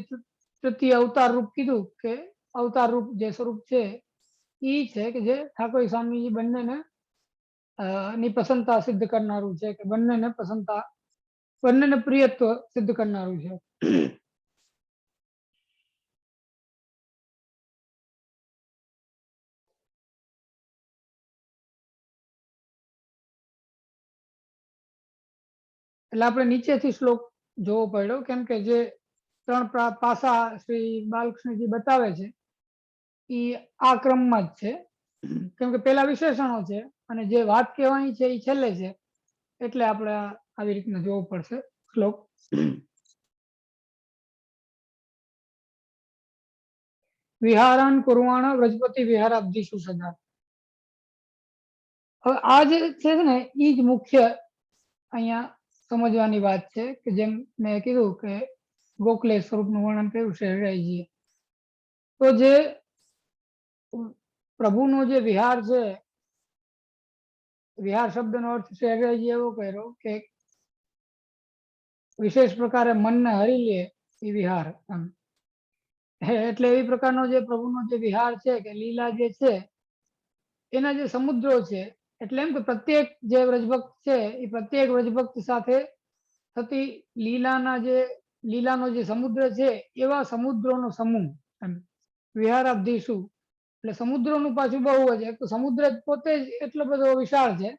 તૃતીય અવતાર રૂપ કીધું કે અવતાર રૂપ જે સ્વરૂપ છે ઈ છે કે જે ઠાકોર સ્વામીજી બંનેને ની પ્રસન્નતા સિદ્ધ કરનારું છે, કે બંનેને પ્રિયત્વ સિદ્ધ કરનારું છે. એટલે આપણે નીચેથી શ્લોક જોવો પડ્યો, કેમ કે જે ત્રણ પાસા શ્રી બાલકૃષ્ણજી બતાવે છે એ આ ક્રમમાં જ છે. કેમ કે પેલા વિશેષણો છે અને જે વાત કહેવાની છે એ છેલ્લે છે, એટલે આપણે આવી રીતના જોવું પડશે શ્લોક. વિહારાન કુર્વાણ વ્રજપતિ વિહારાબ્ધિષુ સદા. હવે આ જે છે ને એ જ મુખ્ય અહીંયા સમજવાની વાત છે કે જેમ મેં કીધું કે ગોખલે સ્વરૂપનું વર્ણન કર્યું શહેરાઈજીએ, તો જે પ્રભુનો જે વિહાર છે, વિહાર શબ્દનો અર્થ શહેરાઈજી એવો કર્યો કે વિશેષ પ્રકારે મનને હરી લે એ વિહાર. એટલે એવી પ્રકારનો જે પ્રભુનો જે વિહાર છે કે લીલા જે છે એના જે સમુદ્રો છે, એટલે એમ કે પ્રત્યેક જે વ્રજભક્ત છે એ પ્રત્યેક વ્રજભક્ત સાથે થતી લીલાનો જે સમુદ્ર છે એવા સમુદ્રોનો સમૂહ એમ વિહારાબ્ધિશુ, એટલે સમુદ્રોનું પાછું બહુ જ, એક તો સમુદ્ર પોતે જ એટલો બધો વિશાળ છે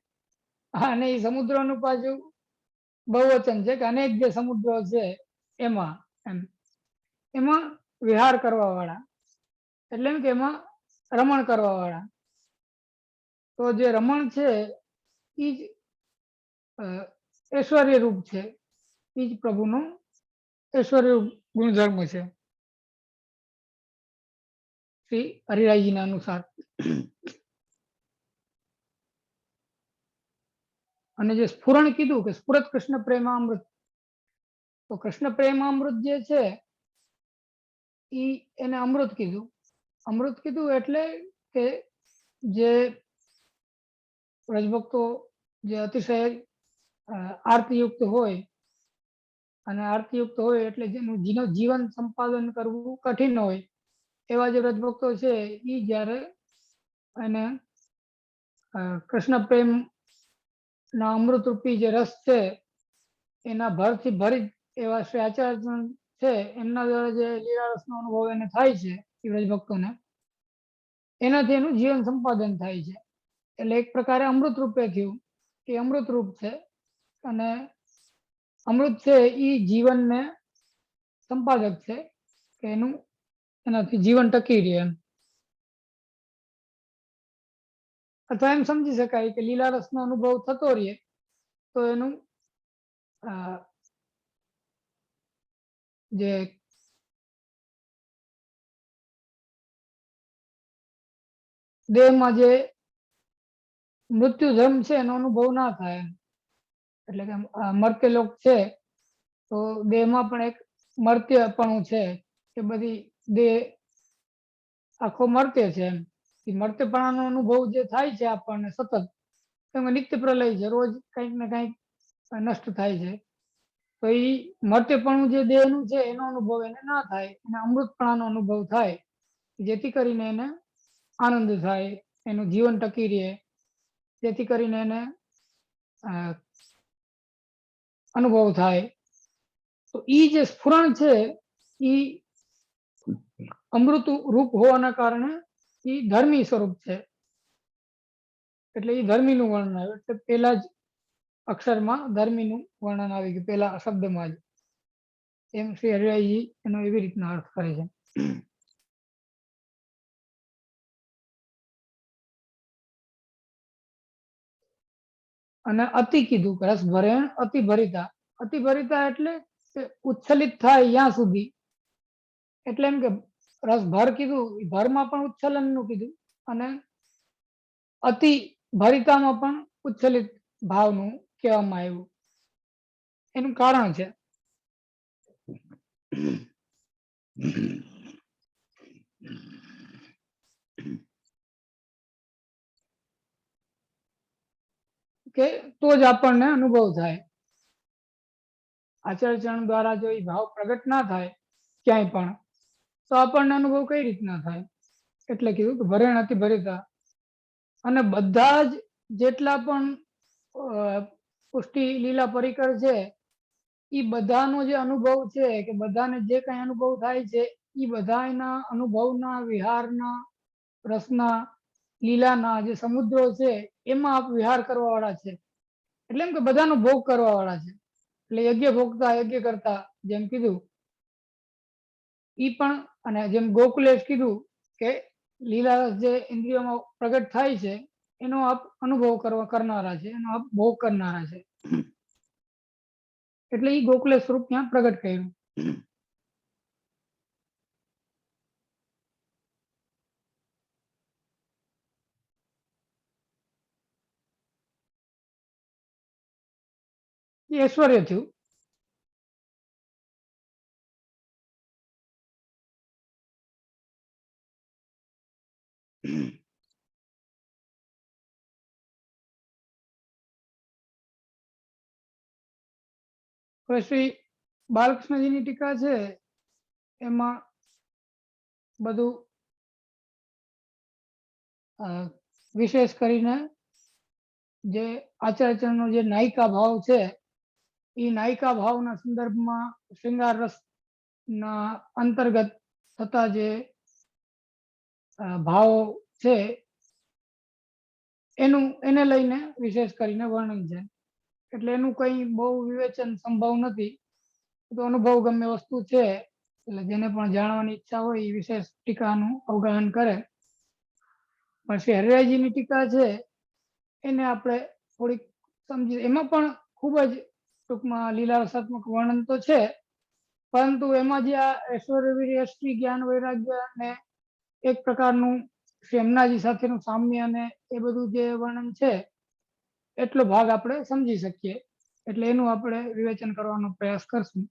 અને એ સમુદ્રનું પાછું બહુવચન છે કે અનેક જે સમુદ્રો છે એમાં એમાં વિહાર કરવા વાળા, એટલે એમ કે એમાં રમણ કરવા વાળા. તો જે રમણ છે એ જ ઐશ્વર્ય રૂપ છે, એ જ પ્રભુનો ઐશ્વર્ય ગુણધર્મ છે શ્રી હરિરાયજીના અનુસાર. અને જે સ્ફુરણ કીધું કે સ્ફુરત કૃષ્ણ પ્રેમામૃત, તો કૃષ્ણ પ્રેમામૃત જે છે એને અમૃત કીધું. અમૃત કીધું એટલે કે જે વ્રજભક્તો જે અતિશય આરતીયુક્ત હોય, અને આરતીયુક્ત હોય એટલે જેનું જીવન સંપાદન કરવું કઠિન હોય એવા જે વ્રજભક્તો છે એ જ્યારે એને કૃષ્ણ પ્રેમ ના અમૃત રૂપી જે રસ છે એના ભરથી ભરી એવા શ્રી આચાર્ય છે એમના દ્વારા જે લીલા રસનો અનુભવ એને થાય છે એ વ્રજભક્તોને, એનાથી એનું જીવન સંપાદન થાય છે. એટલે એક પ્રકારે અમૃત રૂપે થયું, એ અમૃત રૂપ છે અને અમૃત છે એ જીવનને સંપાદક છે કે એનાથી જીવન ટકી રહે એમ. અથવા એમ સમજી શકાય કે લીલા રસનો અનુભવ થતો રહે તો એનું જે દેહમાં જે મૃત્યુ ધર્મ છે એનો અનુભવ ના થાય. એટલે કે મર્ત્યલોક છે તો દેહમાં પણ એક મર્ત્યપણું છે કે બધી દેહ આખો મર્ત્ય છે એમ. એ મર્ત્યપણાનો અનુભવ જે થાય છે આપણને સતત, એમાં નિત્ય પ્રલય છે, રોજ કંઈક ને કંઈક નષ્ટ થાય છે. તો એ મર્ત્યપણું જે દેહનું છે એનો અનુભવ એને ના થાય, એને અમૃતપણાનો અનુભવ થાય, જેથી કરીને એને આનંદ થાય, એનું જીવન ટકી રહે, જેથી કરીને એને અનુભવ થાય. તો એ જે સ્ફુરણ છે એ અમૃત રૂપ હોવાના કારણે એ ધર્મી સ્વરૂપ છે, એટલે એ ધર્મીનું વર્ણન આવ્યું. એટલે પેલા જ અક્ષરમાં ધર્મીનું વર્ણન આવી ગયું, પેલા શબ્દમાં જ. એમ શ્રી હરિરાયજી એનો એવી રીતના અર્થ કરે છે. અને અતિ કીધું કે રસ ભરે અતિ ભરિતા. અતિ ભરિતા એટલે ઉચ્છલિત થાય ત્યાં સુધી, એટલે એમ કે રસ ભર કીધું, ભરમાં પણ ઉચ્છલન નું કીધું અને અતિ ભરિતામાં પણ ઉચ્છલિત ભાવનું કહેવામાં આવ્યું. એનું કારણ છે કે તો જ આપણને અનુભવ થાય. આચાર્ય ચરણ દ્વારા જો એ ભાવ પ્રગટ ના થાય ક્યાંય પણ તો આપણને અનુભવ કઈ રીતના થાય. એટલે કીધું કે ભરેણ અતિ ભરિતા. અને બધા જ જેટલા પણ પુષ્ટિ લીલા પરિકર છે એ બધાનો જે અનુભવ છે કે બધાને જે કઈ અનુભવ થાય છે એ બધાના અનુભવના વિહારના રસના લીલાના જે સમુદ્રો છે એમાં આપ વિહાર કરવા વાળા છે. એટલે એમ કે બધાનો ભોગ કરવા વાળા છે. એટલે યજ્ઞ ભોગતા યજ્ઞ કરતા જેમ કીધું ઈ પણ, અને જેમ ગોકુલેશ કીધું કે લીલા રસ જે ઇન્દ્રિયોમાં પ્રગટ થાય છે એનો આપ અનુભવ કરનારા છે, એનો આપ ભોગ કરનારા છે. એટલે એ ગોકુલેશ સ્વરૂપ ત્યાં પ્રગટ કર્યું. એ ઐશ્વર્ય થયું. હવે શ્રી બાલકૃષ્ણજીની ટીકા છે એમાં બધું વિશેષ કરીને જે આચાર્યનો જે નાયિકા ભાવ છે એ નાયિકા ભાવના સંદર્ભમાં શૃંગાર રસના અંતર્ગત થતા જે ભાવો છે એને લઈને વિશેષ કરીને વર્ણન છે. એટલે એનું કઈ બહુ વિવેચન સંભવ નથી. તો અનુભવ ગમ્ય વસ્તુ છે, એટલે જેને પણ જાણવાની ઈચ્છા હોય એ વિશેષ ટીકાનું અવગાહન કરે. પણ શ્રી હરિરાયજીની ટીકા છે એને આપણે થોડીક સમજી, એમાં પણ ખૂબ જ ટૂંકમાં લીલારસાત્મક વર્ણન તો છે, પરંતુ એમાં જે આ ઐશ્વર્ય વીર્ય શ્રી જ્ઞાન વૈરાગ્ય અને એક પ્રકારનું શ્રી યમુનાજી સાથેનું સામ્ય અને એ બધું જે વર્ણન છે એટલો ભાગ આપણે સમજી શકીએ. એટલે એનું આપણે વિવેચન કરવાનો પ્રયાસ કરશું.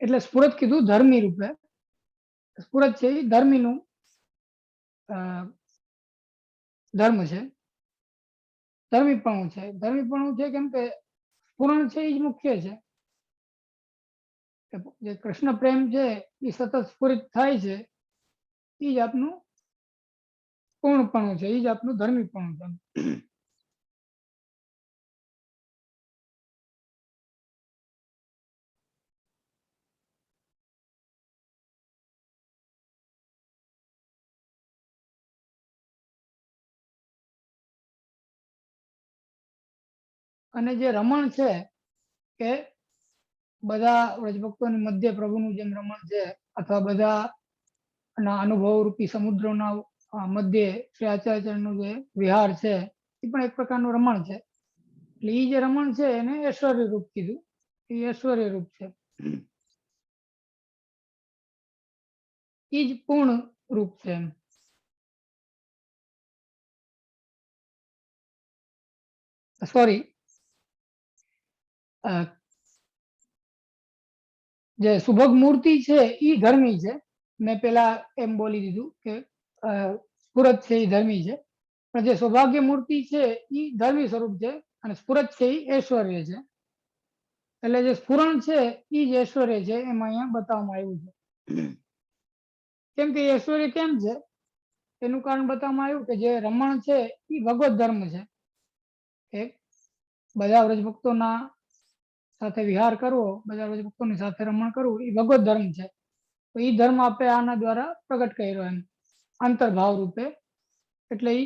એટલે સ્ફુરત કીધું ધર્મી રૂપે. સ્ફુરત છે એ ધર્મીનું ધર્મ છે, ધર્મીપણું છે. ધર્મીપણું છે કેમ કે સ્ફુરણ છે એ જ મુખ્ય છે. જે કૃષ્ણ પ્રેમ છે એ સતત સ્ફુરિત થાય છે, એ જ આપનું પૂર્ણપણું છે, એ જ આપનું ધર્મીપણું છે. અને જે રમણ છે કે બધા વ્રજભક્તોની મધ્ય પ્રભુનું જેમ રમણ છે, અથવા બધા ના અનુભવ રૂપી સમુદ્રોના મધ્યે શ્રી આચાર્યનો જે વિહાર છે એ પણ એક પ્રકારનું રમણ છે. એટલે એ જે રમણ છે એને ઐશ્વર્ય રૂપ કીધું. એ ઐશ્વર્ય રૂપ છે, એ જ પૂર્ણ રૂપ છે. સોરી, જે સુભગ મૂર્તિ છે એ ધર્મી છે. મેં પેલા એમ બોલી દીધું કે સ્ફુરત છે એ ધર્મી છે, પણ જે સૌભાગ્ય મૂર્તિ છે એ ધર્મી સ્વરૂપ છે, અને સ્ફુરત છે એ ઐશ્વર્ય છે. એટલે જે સ્ફુરણ છે એ જ ઐશ્વર્ય છે, એમાં અહીંયા બતાવવામાં આવ્યું છે. કેમ કે ઐશ્વર્ય કેમ છે એનું કારણ બતાવવામાં આવ્યું કે જે રમણ છે એ ભગવત ધર્મ છે. એક બધા વ્રજભક્તોના સાથે વિહાર કરવો, બધા વ્રજભક્તોની સાથે રમણ કરવું એ ભગવત ધર્મ છે. તો એ ધર્મ આપણે આના દ્વારા પ્રગટ કર્યો એમ અંતર્ભાવ રૂપે. એટલે એ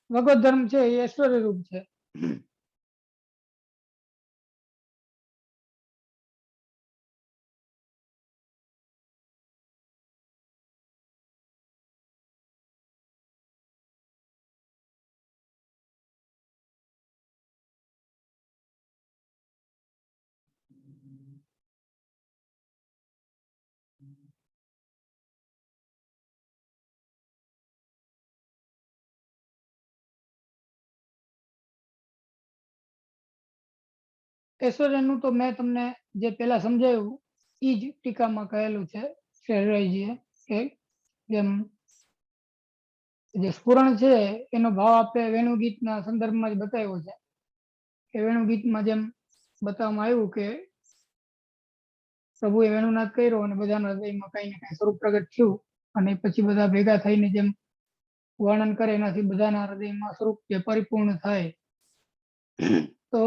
ભગવત ધર્મ છે એ ઐશ્વર્ય રૂપ છે. ઐશ્વર્યનું તો મેં તમને જે પેલા સમજાવ્યું એ જ ટીકામાં કહેલું છે શ્રી હરિરાયજીએ, કે જેમ જે સ્ફુરણ છે એનો ભાવ આપણે વેણુગીતના સંદર્ભમાં જ બતાવ્યો છે. કે વેણુગીતમાં જેમ બતાવવામાં આવ્યું કે પ્રભુએ વેણુનાદ કર્યો અને બધાના હૃદયમાં કઈ ને કઈ સ્વરૂપ પ્રગટ થયું, અને પછી બધા ભેગા થઈને જેમ વર્ણન કરે એનાથી બધાના હૃદયમાં સ્વરૂપ જે પરિપૂર્ણ થાય. તો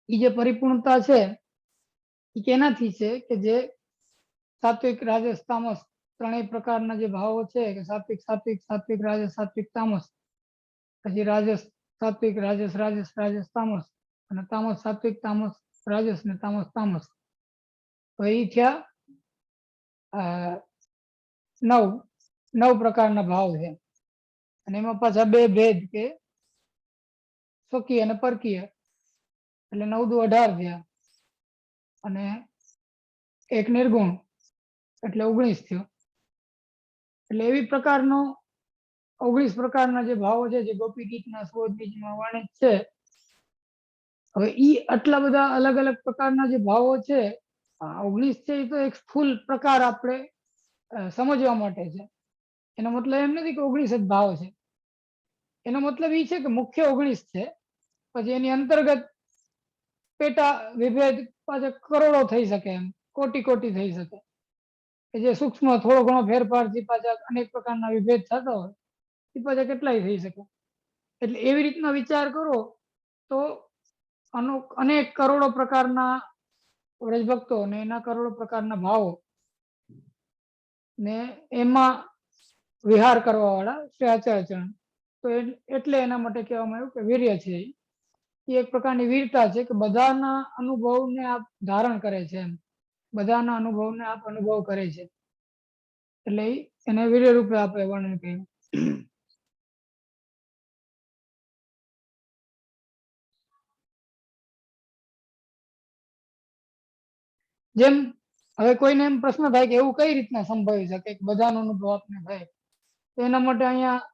એ જે પરિપૂર્ણતા છે એ કેનાથી છે કે જે સાત્વિક રાજસ તામસ ત્રણેય પ્રકારના જે ભાવો છે કે સાત્વિક સાત્વિક સાત્વિક રાજસ સાત્વિક તામસ, પછી રાજસ સાત્વિક રાજસ રાજસ રાજસ તામસ, અને તામસ સાત્વિક તામસ રાજસ ને તામસ તામસ. તો એ થયા નવ પ્રકારના ભાવ છે. અને એમાં પાછા બે ભેદ કે સ્વકીય અને પરકીય, એટલે 9 દુ 18 થયા, અને એક નિર્ગુણ એટલે 19 થયો. એટલે એવી પ્રકારનો 19 પ્રકારના જે ભાવો છે જે ગોપી ગીતના સ્વોત બીજમાં વર્ણિત છે. હવે ઈ આટલા બધા અલગ અલગ પ્રકારના જે ભાવો છે 19 છે એ તો એક સ્થૂલ પ્રકાર આપણે સમજવા માટે છે. એનો મતલબ એમ નથી કે 19 જ ભાવ છે. એનો મતલબ એ છે કે મુખ્ય 19 છે, પછી એની અંતર્ગત પેટા વિભેદ પાછા કરોડો થઈ શકે, એમ કોટી કોટી થઈ શકે, કે જે સૂક્ષ્મ થોડો ઘણો ફેરફારથી પાછા અનેક પ્રકારના વિભેદ થતા હોય એ પાછા કેટલાય થઈ શકે. એટલે એવી રીતના વિચાર કરો તો અનેક કરોડો પ્રકારના વ્રજભક્તો ને એના કરોડો પ્રકારના ભાવો ને એમાં વિહાર કરવા વાળા શ્રી આચાર્યચરણ, તો એટલે એના માટે કહેવામાં આવ્યું કે વીર્ય છે એ એક પ્રકારની વીરતા છે, કે બધાના અનુભવને આપ ધારણ કરે છે, એમ બધાના અનુભવને આપ અનુભવ કરે છે, એટલે એને વીર્ય રૂપે આપણે વર્ણન કર્યું. જેમ હવે કોઈને એમ પ્રશ્ન થાય કે એવું કઈ રીતના સંભવી શકે કે બધાનો અનુભવ આપને થાય, તો એના માટે અહીંયા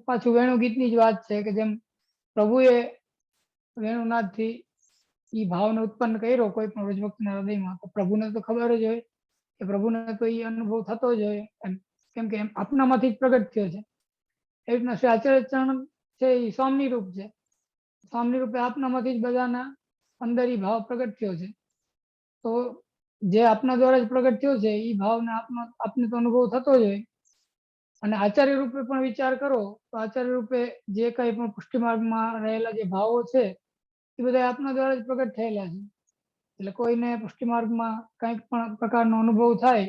પાછું વેણુ ગીતની જ વાત છે કે જેમ પ્રભુએ વેણુનાથથી એ ભાવને ઉત્પન્ન કર્યો કોઈ પણ વ્રજભક્તના હૃદયમાં, તો પ્રભુને તો ખબર જ હોય કે પ્રભુને તો એ અનુભવ થતો જ હોય એમ, કેમ કે એમ આપનામાંથી જ પ્રગટ થયો છે. એ રીતના શ્રી આચાર્યચરણ છે એ સ્વામી રૂપ છે, સ્વામી રૂપે આપનામાંથી જ બધાના અંદર એ ભાવ પ્રગટ થયો છે. તો જે આપના દ્વારા જ પ્રગટ થયો છે એ ભાવને આપને તો અનુભવ થતો જ હોય. અને આચાર્ય રૂપે પણ વિચાર કરો તો આચાર્ય રૂપે જે કંઈ પણ પુષ્ટિ માર્ગમાં રહેલા જે ભાવો છે એ બધા આપના દ્વારા જ પ્રગટ થયેલા છે. એટલે કોઈને પુષ્ટિ માર્ગમાં કંઈક પણ પ્રકારનો અનુભવ થાય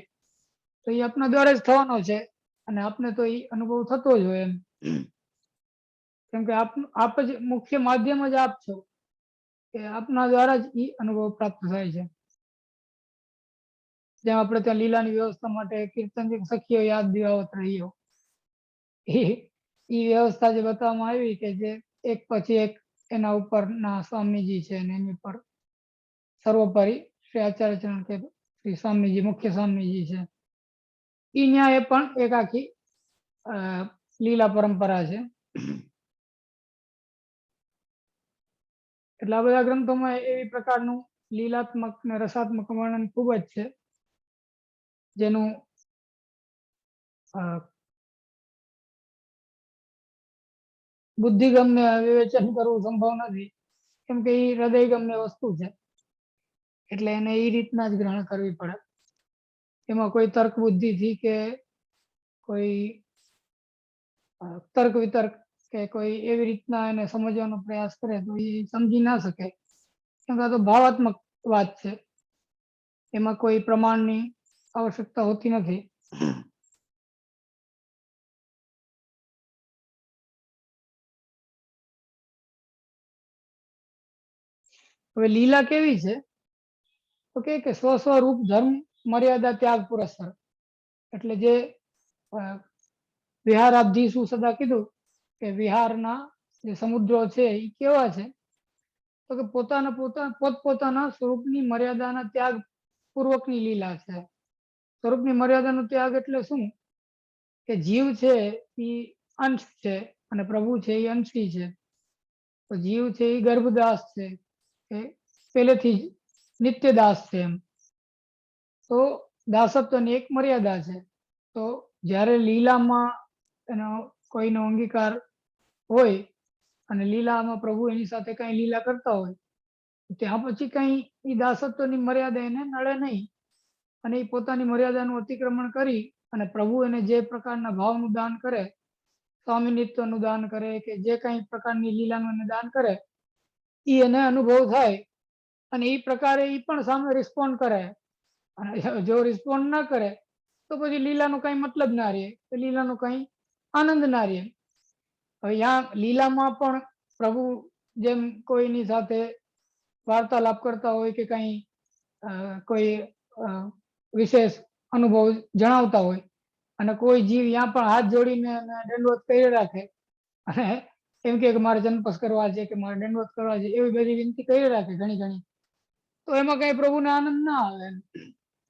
તો એ આપના દ્વારા જ થવાનો છે, અને આપને તો એ અનુભવ થતો જ હોય એમ, કેમ કે આપ જ મુખ્ય માધ્યમ જ આપ છો, કે આપના દ્વારા જ એ અનુભવ પ્રાપ્ત થાય છે. જેમ આપણે ત્યાં લીલાની વ્યવસ્થા માટે કીર્તન સખીઓ યાદ દિવાવત રહીયો, એ વ્યવસ્થા જે બતાવવામાં આવી કે જે એક પછી એક એના ઉપરના સ્વામીજી છે અને એની પર સર્વોપરી શ્રી આચાર્યચરણ કે શ્રી સ્વામીજી મુખ્ય સ્વામીજી છે, એ ન્યાય પણ એક આખી લીલા પરંપરા છે. એટલે આ બધા ગ્રંથોમાં એવી પ્રકારનું લીલાત્મક ને રસાત્મક વર્ણન ખૂબ જ છે, જેનું બુદ્ધિગમ્ય વિવેચન કરવું સંભવ નથી, કેમ કે એ હૃદયગમ્ય વસ્તુ છે, એટલે એને એ રીતના જ ગ્રહણ કરવી પડે. એમાં કોઈ તર્ક બુદ્ધિથી કે કોઈ તર્ક વિતર્ક કે કોઈ એવી રીતના એને સમજવાનો પ્રયાસ કરે તો એ સમજી ના શકે, કેમ કે આ તો ભાવાત્મક વાત છે, એમાં કોઈ પ્રમાણની આવશ્યકતા હોતી નથી. હવે લીલા કેવી છે તો કે સ્વ સ્વરૂપ ધર્મ મર્યાદા ત્યાગ પુરસ્સર, એટલે જે વિહારાબ્ધિ સુસદા કીધું કે વિહારના જે સમુદ્રો છે એ કેવા છે, તો કે પોતપોતાના સ્વરૂપની મર્યાદાના ત્યાગ પૂર્વકની લીલા છે. સ્વરૂપની મર્યાદાનો ત્યાગ એટલે શું, કે જીવ છે એ અંશ છે અને પ્રભુ છે એ અંશી છે. તો જીવ છે એ ગર્ભદાસ છે, એ પહેલેથી જ નિત્ય દાસ છે એમ. તો દાસત્વની એક મર્યાદા છે. તો જ્યારે લીલામાં એનો કોઈનો અંગીકાર હોય અને લીલામાં પ્રભુ એની સાથે કઈ લીલા કરતા હોય, ત્યાં પછી કઈ એ દાસત્વની મર્યાદા એને નડે નહીં, અને એ પોતાની મર્યાદાનું અતિક્રમણ કરી અને પ્રભુ એને જે પ્રકારના ભાવનું દાન કરે, સ્વામિનિત્વનું દાન કરે કે જે કઈ પ્રકારની લીલાનું એને દાન કરે, એ એને અનુભવ થાય અને એ પ્રકારે એ પણ સામે રિસ્પોન્ડ કરે. અને જો રિસ્પોન્ડ ના કરે તો પછી લીલાનો કઈ મતલબ ના રહે, લીલાનો કઈ આનંદ ના રહે. હવે અહીંયા લીલામાં પણ પ્રભુ જેમ કોઈની સાથે વાર્તાલાપ કરતા હોય કે કઈ કોઈ વિશેષ અનુભવ જણાવતા હોય, અને કોઈ જીવ ત્યાં પણ હાથ જોડીને દંડવત કરી રાખે અને એમ કે મારે જન્મપસ કરવા છે કે મારે દંડવત કરવા છે, એવી બધી વિનંતી કરી રાખે ઘણી, તો એમાં કઈ પ્રભુને આનંદ ના આવે એમ,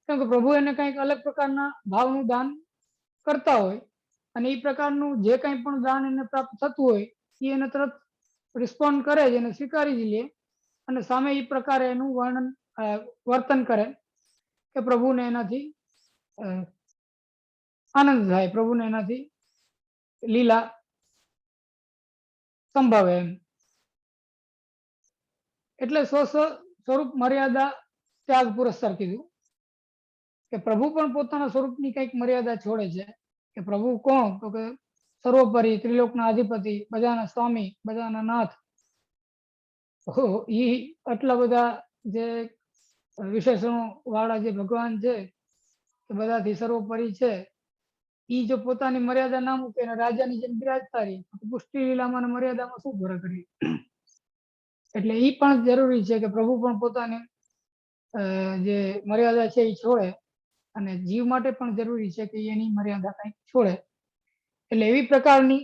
કેમ કે પ્રભુ એને કંઈક અલગ પ્રકારના ભાવનું દાન કરતા હોય, અને એ પ્રકારનું જે કંઈ પણ દાન એને પ્રાપ્ત થતું હોય એ એને તરત રિસ્પોન્ડ કરે છે, એને સ્વીકારી જ લે અને સામે એ પ્રકારે એનું વર્તન કરે. કે પ્રભુને એનાથી અ, આનંદ થાય, પ્રભુને એનાથી લીલા સંભાવે એમ. એટલે સ્વરૂપ મર્યાદા ત્યાગ પુરસ્કાર કીધું કે પ્રભુ પણ પોતાના સ્વરૂપની કંઈક મર્યાદા છોડે છે. કે પ્રભુ કોણ? તો કે સર્વોપરી, ત્રિલોકના અધિપતિ, બધાના સ્વામી, બધાના નાથ. ઈ આટલા બધા જે વિશેષણો વાળા જે ભગવાન છે, કે બધાથી સર્વોપરી છે, ઈ જો પોતાની મર્યાદા ના મૂકે અને રાજાની જેમ બિરાજતા રહી, તો પુષ્ટિ લીલામાં અને મર્યાદામાં શું ફરક રહી? એટલે ઈ પણ જરૂરી છે કે પ્રભુ પણ પોતાની જે મર્યાદા છે એ છોડે, અને જીવ માટે પણ જરૂરી છે કે એની મર્યાદા કંઈક છોડે. એટલે એવી પ્રકારની,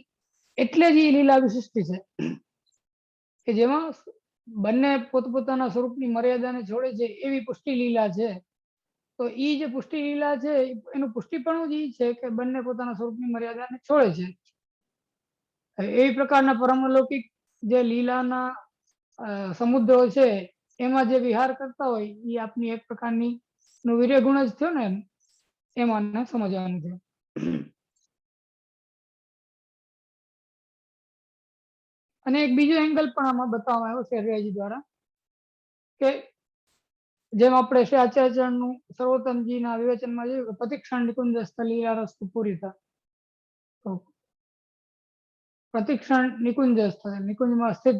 એટલે જ એ લીલા વિશિષ્ટ છે કે જેમાં બંને પોતપોતાના સ્વરૂપની મર્યાદાને છોડે છે, એવી પુષ્ટિ લીલા છે. તો ઈ જે પુષ્ટિ લીલા છે એનું પુષ્ટિપણું જ ઈ છે કે બંને પોતાના સ્વરૂપની મર્યાદાને છોડે છે. એવી પ્રકારના પરમલૌકિક જે લીલાના સમુદ્રો છે, એમાં જે વિહાર કરતા હોય, એ આપની એક પ્રકારની નું વીર્ય ગુણ જ થયો ને, એમાં સમજવાનું છે. અને એક બીજો એંગલ પણ આમાં બતાવવામાં આવ્યો છે હરિયાજી દ્વારા, કે જેમ આપણે શ્રી આચાર્યનું સર્વોત્તમજીના વિવેચનમાં જોયું કે પ્રતિક્ષણ નિકુંજસ્થ લીલા રસ્તુ પૂરિતા. તો પ્રતિક્ષણ નિકુંજસ્થ, નિકુંજમાં સ્થિત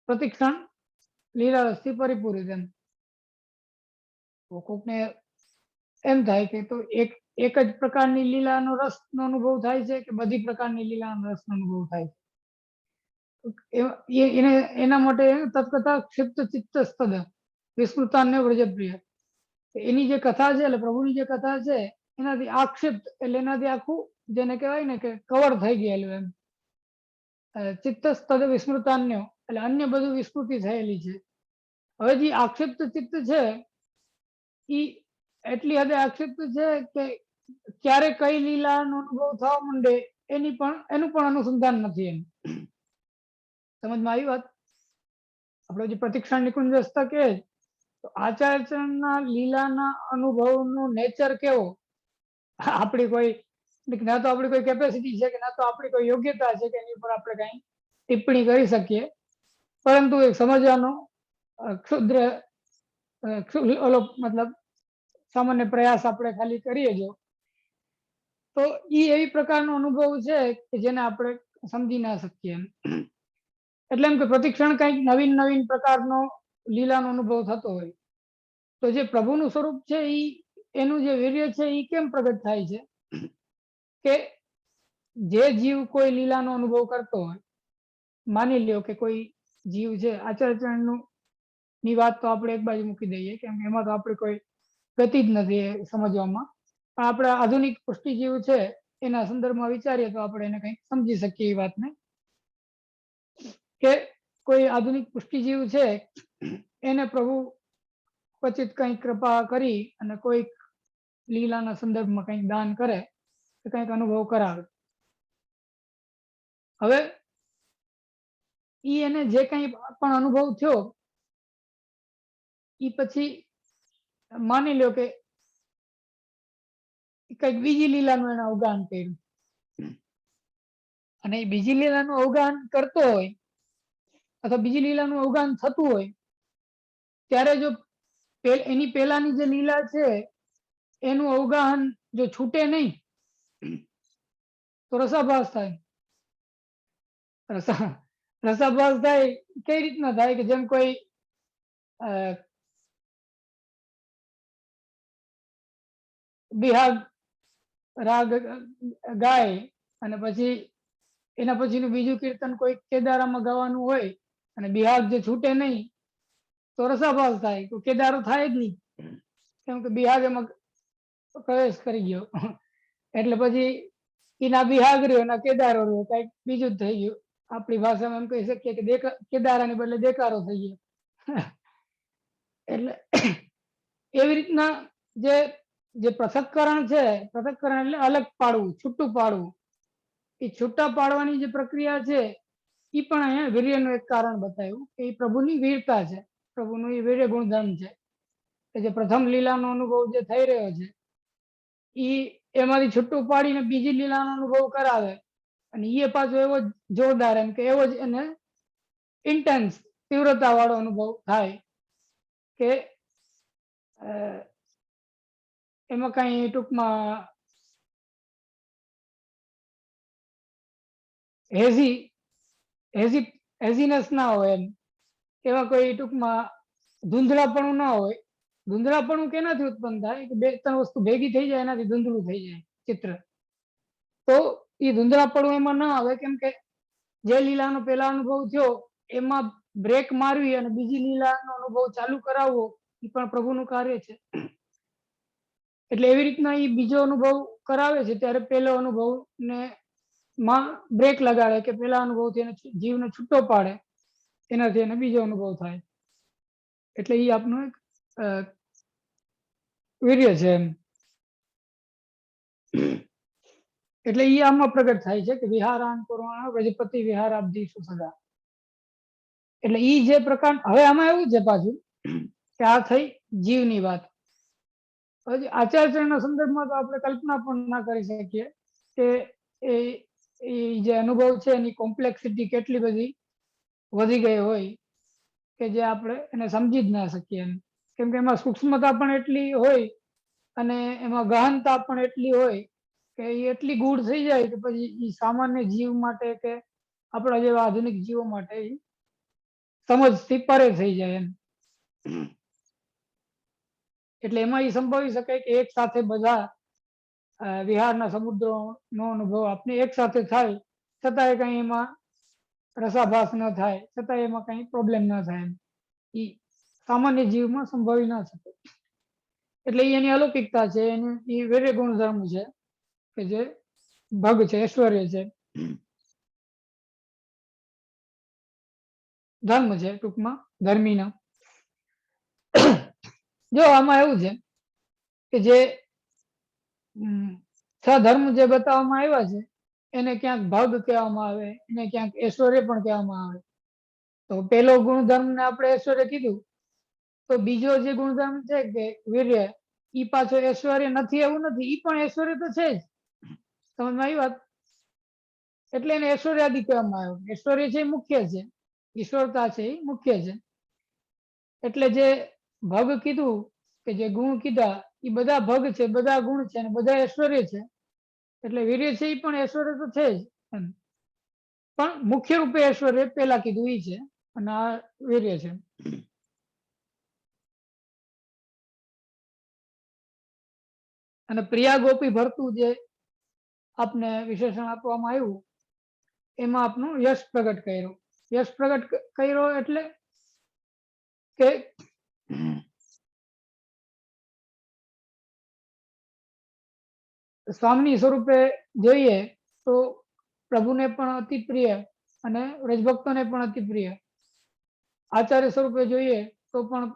પ્રતિક્ષણ લીલા રસથી પરિપૂરિત એમ. તો કોકને એમ થાય કે તો એક જ પ્રકારની લીલાનો રસનો અનુભવ થાય છે કે બધી પ્રકારની લીલાનો રસનો અનુભવ થાય છે? એના માટે તત્કથા ક્ષિપ્ત ચિત્તસ્તદ વિસ્મૃતાન્ય વ્રજપ્રિય, એની જે કથા છે, એટલે પ્રભુની જે કથા છે, એનાથી આક્ષિપ્ત, એટલે એનાથી આખું જેને કહેવાય ને કે કવર થઈ ગયેલું એમ. ચિત્તસ્તદ વિસ્મૃતાન્ય, એટલે અન્ય બધું વિસ્મૃતિ થયેલી છે. હવે જે આક્ષિપ્ત ચિત્ત છે, ઈ એટલી હદે આક્ષિપ્ત છે કે ક્યારે કઈ લીલાનો અનુભવ થવા માંડે એનું પણ અનુસંધાન નથી એમ. સમજમાં આવી વાત? આપણે જે પ્રતિક્ષણ નિકુંજસ્થ કે, તો આચાર્યના લીલાના અનુભવનું નેચર કેવો, આપણી કોઈ ના તો આપણી કોઈ કેપેસિટી છે કે ના તો આપણી કોઈ યોગ્યતા છે કે એની ઉપર આપણે કઈ ટિપ્પણી કરી શકીએ, પરંતુ એક સમજવાનો ક્ષુદ્ર ઓલો મતલબ સામાન્ય પ્રયાસ આપણે ખાલી કરીએ જો, તો એ એવી પ્રકારનો અનુભવ છે કે જેને આપણે સમજી ના શકીએ એમ. એટલે એમ કે પ્રતિક્ષણ કંઈક નવીન પ્રકારનો લીલાનો અનુભવ થતો હોય, તો જે પ્રભુનું સ્વરૂપ છે એનું જે વીર્ય છે એ કેમ પ્રગટ થાય છે? કે જે જીવ કોઈ લીલાનો અનુભવ કરતો હોય, માની લ્યો કે કોઈ જીવ છે, આચાર્યનું ની વાત તો આપણે એક બાજુ મૂકી દઈએ, કેમ કે એમાં તો આપણે કોઈ ગતિ જ નથી એ સમજવામાં. પણ આપણા આધુનિક પુષ્ટિજીવ છે એના સંદર્ભમાં વિચારીએ તો આપણે એને કંઈક સમજી શકીએ એ વાતને, કે કોઈ આધુનિક પુષ્ટિજીવ છે એને પ્રભુ ક્વચિત કંઈક કૃપા કરી અને કોઈક લીલાના સંદર્ભમાં કંઈક દાન કરે, કંઈક અનુભવ કરાવે. હવે એને જે કંઈ પણ અનુભવ થયો, એ પછી માની લો કે કંઈક બીજી લીલાનું એને અવગાન કર્યું, અને એ બીજી લીલાનું અવગાન કરતો હોય અથવા બીજી લીલાનું અવગાન થતું હોય, ત્યારે જો એની પહેલાની જે લીલા છે એનું અવગાહન જો છૂટે નહીં તો રસાભાસ થાય. રસાભાસ થાય કઈ રીતના થાય? કે જેમ કોઈ બિહાગ રાગ ગાય અને પછી એના પછીનું બીજું કીર્તન કોઈ કેદારામાં ગાવાનું હોય અને બિહાગ જે છૂટે નહીં તો રસાભાસ થાય, તો કેદારો થાય જ નહીં, કેમ કે બિહાગ એમાં પ્રવેશ કરી ગયો. એટલે પછી એના બિહાગ રહ્યો, એના કેદારો રહ્યો, કઈક બીજું જ થઈ ગયું. આપણી ભાષામાં એમ કહી શકીએ કે કેદારાની બદલે દેકારો થઈ ગયો. એટલે એવી રીતના જે પૃથક્કરણ છે, પૃથક્કરણ એટલે અલગ પાડવું, છૂટું પાડવું, એ છૂટા પાડવાની જે પ્રક્રિયા છે એ પણ અહીંયા વીર્યનું એક કારણ બતાવ્યું કે એ પ્રભુની વીરતા છે, પ્રભુનું એ વીર્ય ગુણધર્મ છે. કે જે પ્રથમ લીલાનો અનુભવ જે થઈ રહ્યો છે ઈ એમાંથી છૂટું પાડીને બીજી લીલાનો અનુભવ કરાવે અને એ પાછો એવો જ જોરદાર એમ કે એવો જ એને ઇન્ટેન્સ તીવ્રતા વાળો અનુભવ થાય કે એમાં કઈ ટૂંકમાં હેઝીનેસ ના હોય એમ એવા કોઈ ટૂંકમાં ધૂંધળાપણું ના હોય. ધૂંધળાપણું કેનાથી ઉત્પન્ન થાય કે બે ત્રણ વસ્તુ ભેગી થઈ જાય એનાથી ધૂંધળું થઈ જાય ચિત્ર. તો એ ધૂંધળાપણું એમાં ના આવે કેમ કે જે લીલાનો પહેલા અનુભવ થયો એમાં બ્રેક મારવી અને બીજી લીલાનો અનુભવ ચાલુ કરાવવો એ પણ પ્રભુનું કાર્ય છે. એટલે એવી રીતના એ બીજો અનુભવ કરાવે છે ત્યારે પહેલો અનુભવ ને માં બ્રેક લગાડે કે પેલા અનુભવથી એને જીવને છૂટો પાડે એનાથી એને બીજો અનુભવ થાય. એટલે એ આપનું એક વીર્ય છે એમ. એટલે એ આમાં પ્રગટ થાય છે કે વિહારાન પુરાણ વ્રજપતિ વિહારાબ્દીષુ સદા. એટલે એ જે પ્રકાર હવે આમાં એવું છે પાછું કે આ થઈ જીવની વાત. હજી આચાર્યના સંદર્ભમાં તો આપણે કલ્પના પણ ના કરી શકીએ કે એ જે અનુભવ છે એની કોમ્પ્લેક્સિટી કેટલી બધી વધી ગઈ હોય કે જે આપણે એને સમજી જ ના શકીએ એમ. કેમ કે એમાં સૂક્ષ્મતા પણ એટલી હોય અને એમાં ગહનતા પણ એટલી હોય કે એ એટલી ગૂઢ થઈ જાય કે પછી એ સામાન્ય જીવ માટે કે આપણા જેવા આધુનિક જીવો માટે સમજથી પરે થઈ જાય એમ. એટલે એમાં એ સંભવી શકે કે એક સાથે બધા વિહારના સમુદ્રોનો અનુભવ આપને એક સાથે થાય છતાંય કઈ એમાં રસાભાસ ન થાય છતાં એમાં કઈ પ્રોબ્લેમ ન થાય એમ. એ સામાન્ય જીવમાં સંભવી ના શકે. એટલે એની અલૌકિકતા છે એની એ વેરે ગુણધર્મ છે કે જે ભગ છે ઐશ્વર્ય છે ધર્મ છે ટૂંકમાં ધર્મીના. જો આમાં એવું છે કે જે છ ધર્મ જે બતાવવામાં આવ્યા છે એને ક્યાંક ભગ કહેવામાં આવે એને ક્યાંક ઐશ્વર્ય પણ કહેવામાં આવે. તો પેલો ગુણધર્મ ને આપણે ઐશ્વર્ય કીધું તો બીજો જે ગુણધર્મ છે કે વીર્ય ઈ પાછો ઐશ્વર્ય નથી એવું નથી ઈ પણ ઐશ્વર્ય તો છે જ. સમજમાં આવી વાત. એટલે એને ઐશ્વર્યાદિ કહેવામાં આવ્યું. ઐશ્વર્ય છે એ મુખ્ય છે ઈશ્વરતા છે એ મુખ્ય છે. એટલે જે ભગ કીધું કે જે ગુણ કીધા એ બધા ભગ છે બધા ગુણ છે અને બધા ઐશ્વર્ય છે. એટલે વીર્ય છે એ પણ ઐશ્વર્ય તો છે જ એમ. પણ મુખ્ય રૂપે ઐશ્વર્ય પેલા કીધું ઈ છે અને આ વીર્ય છે. અને પ્રિયા ગોપી ભરતું જે આપને વિશેષણ આપવામાં આવ્યું એમાં આપનું યશ પ્રગટ કર્યો. યશ પ્રગટ કર્યો એટલે કે સ્વામી સ્વરૂપે જોઈએ તો પ્રભુને પણ અતિ પ્રિય અને વ્રજભક્તોને પણ અતિ પ્રિય. આચાર્ય સ્વરૂપે જોઈએ તો પણ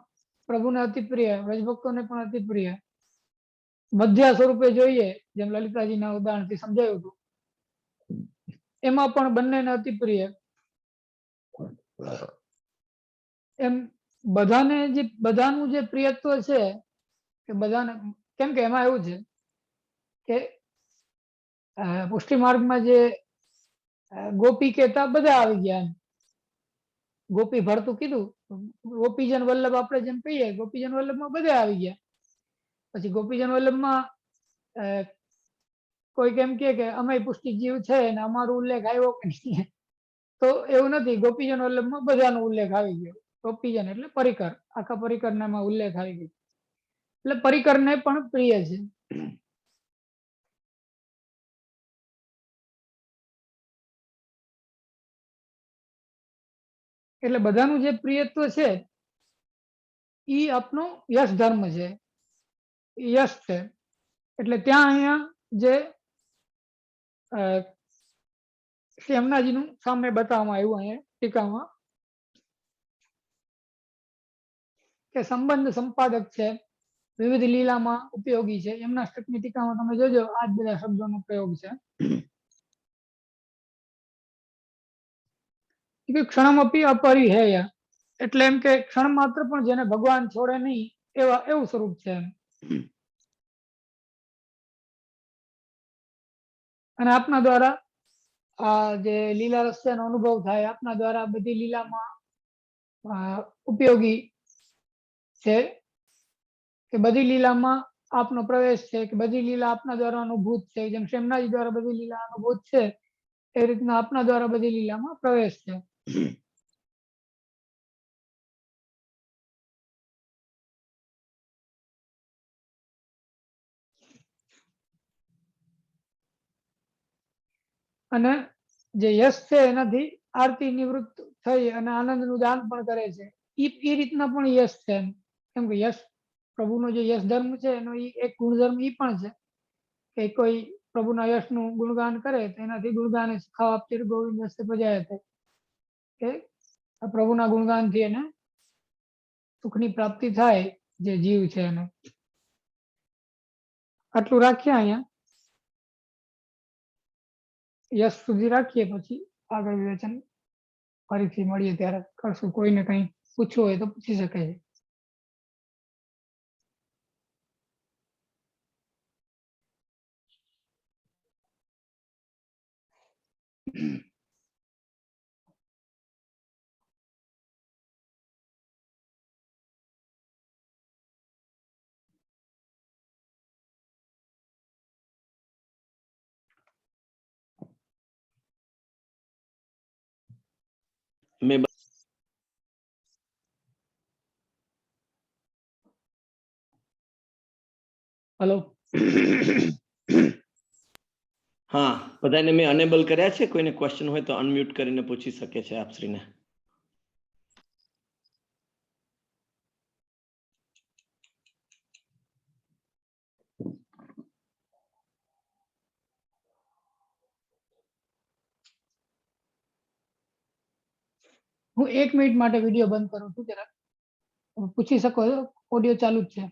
પ્રભુને અતિ પ્રિય વ્રજભક્તોને પણ અતિ પ્રિય. મધ્યા સ્વરૂપે જોઈએ જેમ લલિતાજીના ઉદાહરણથી સમજાયું હતું એમાં પણ બંનેને અતિ પ્રિય. એમ બધાને જે બધાનું જે પ્રિયત્વ છે કે બધાને કેમ કે એમાં એવું છે કે પુષ્ટિ માર્ગમાં જે ગોપી કહેતા બધા આવી ગયા. ગોપી ભરતું કીધું ગોપીજન વલ્લભ આપણે જેમ કહીએ ગોપીજન વલ્લભમાં બધા આવી ગયા. પછી ગોપીજન વલ્લભમાં કોઈ કેમ કે અમે પુષ્ટિ જીવ છે ને અમારો ઉલ્લેખ આવ્યો કે નહીં તો એવું નથી. ગોપીજન વલ્લભમાં બધાનો ઉલ્લેખ આવી ગયો. ગોપીજન એટલે પરિકર આખા પરિકરનામાં ઉલ્લેખ આવી ગયો એટલે પરિકરને પણ પ્રિય છે. એટલે બધાનું જે પ્રિયત્વ છે એ આપનો યશ ધર્મ છે યશ છે. એટલે ત્યાં અહીંયા જે શ્રી અમનાજીનું સામે બતાવવામાં આવ્યું અહીંયા ટીકામાં કે સંબંધ સંપાદક છે વિવિધ લીલામાં ઉપયોગી છે. એમના અષ્ટકની ટીકામાં તમે જોજો આ જ બધા શબ્દોનો પ્રયોગ છે. ક્ષણમપી અપરિહેય એટલે એમ કે ક્ષણ માત્ર પણ જેને ભગવાન છોડે નહીં એવું સ્વરૂપ છે એમ. અને આપના દ્વારા આ જે લીલા રસ્યનો અનુભવ થાય, આપના દ્વારા બધી લીલામાં ઉપયોગી છે કે બધી લીલામાં આપનો પ્રવેશ છે, કે બધી લીલા આપના દ્વારા અનુભૂત છે. જેમ શ્યામનાજી દ્વારા બધી લીલા અનુભૂત છે, એ રીતના આપના દ્વારા બધી લીલામાં પ્રવેશ છે. અને જે યશ છે એનાથી આરતી નિવૃત્ત થઈ અને આનંદનું દાન પણ કરે છે. એ રીતના પણ યશ છે એમ. કેમ કે યશ પ્રભુનો જે યશ ધર્મ છે એનો એક ગુણધર્મ એ પણ છે કે કોઈ પ્રભુના યશનું ગુણગાન કરે તો એનાથી ગુણગાન ખાવા ગોવિંદ વસ્તે પ્રજાયતે, કે પ્રભુના ગુણગાનથી એને સુખની પ્રાપ્તિ થાય જે જીવ છે એને. આટલું રાખીએ અહીંયા, યશ સુધી રાખીએ, પછી આગળ વિવેચન ફરીથી મળીએ ત્યારે કરશું. કોઈને કંઈ પૂછવું હોય તો પૂછી શકે છે. મેં હલો. હા, બધાને મેં અનેબલ કર્યા છે. કોઈને ક્વેશ્ચન હોય તો અનમ્યુટ કરીને પૂછી શકે છે આપશ્રીને. હું 1 મિનિટ માટે વિડીયો બંધ કરું છું, જરા પૂછી શકો છો. ઓડિયો ચાલુ જ છે.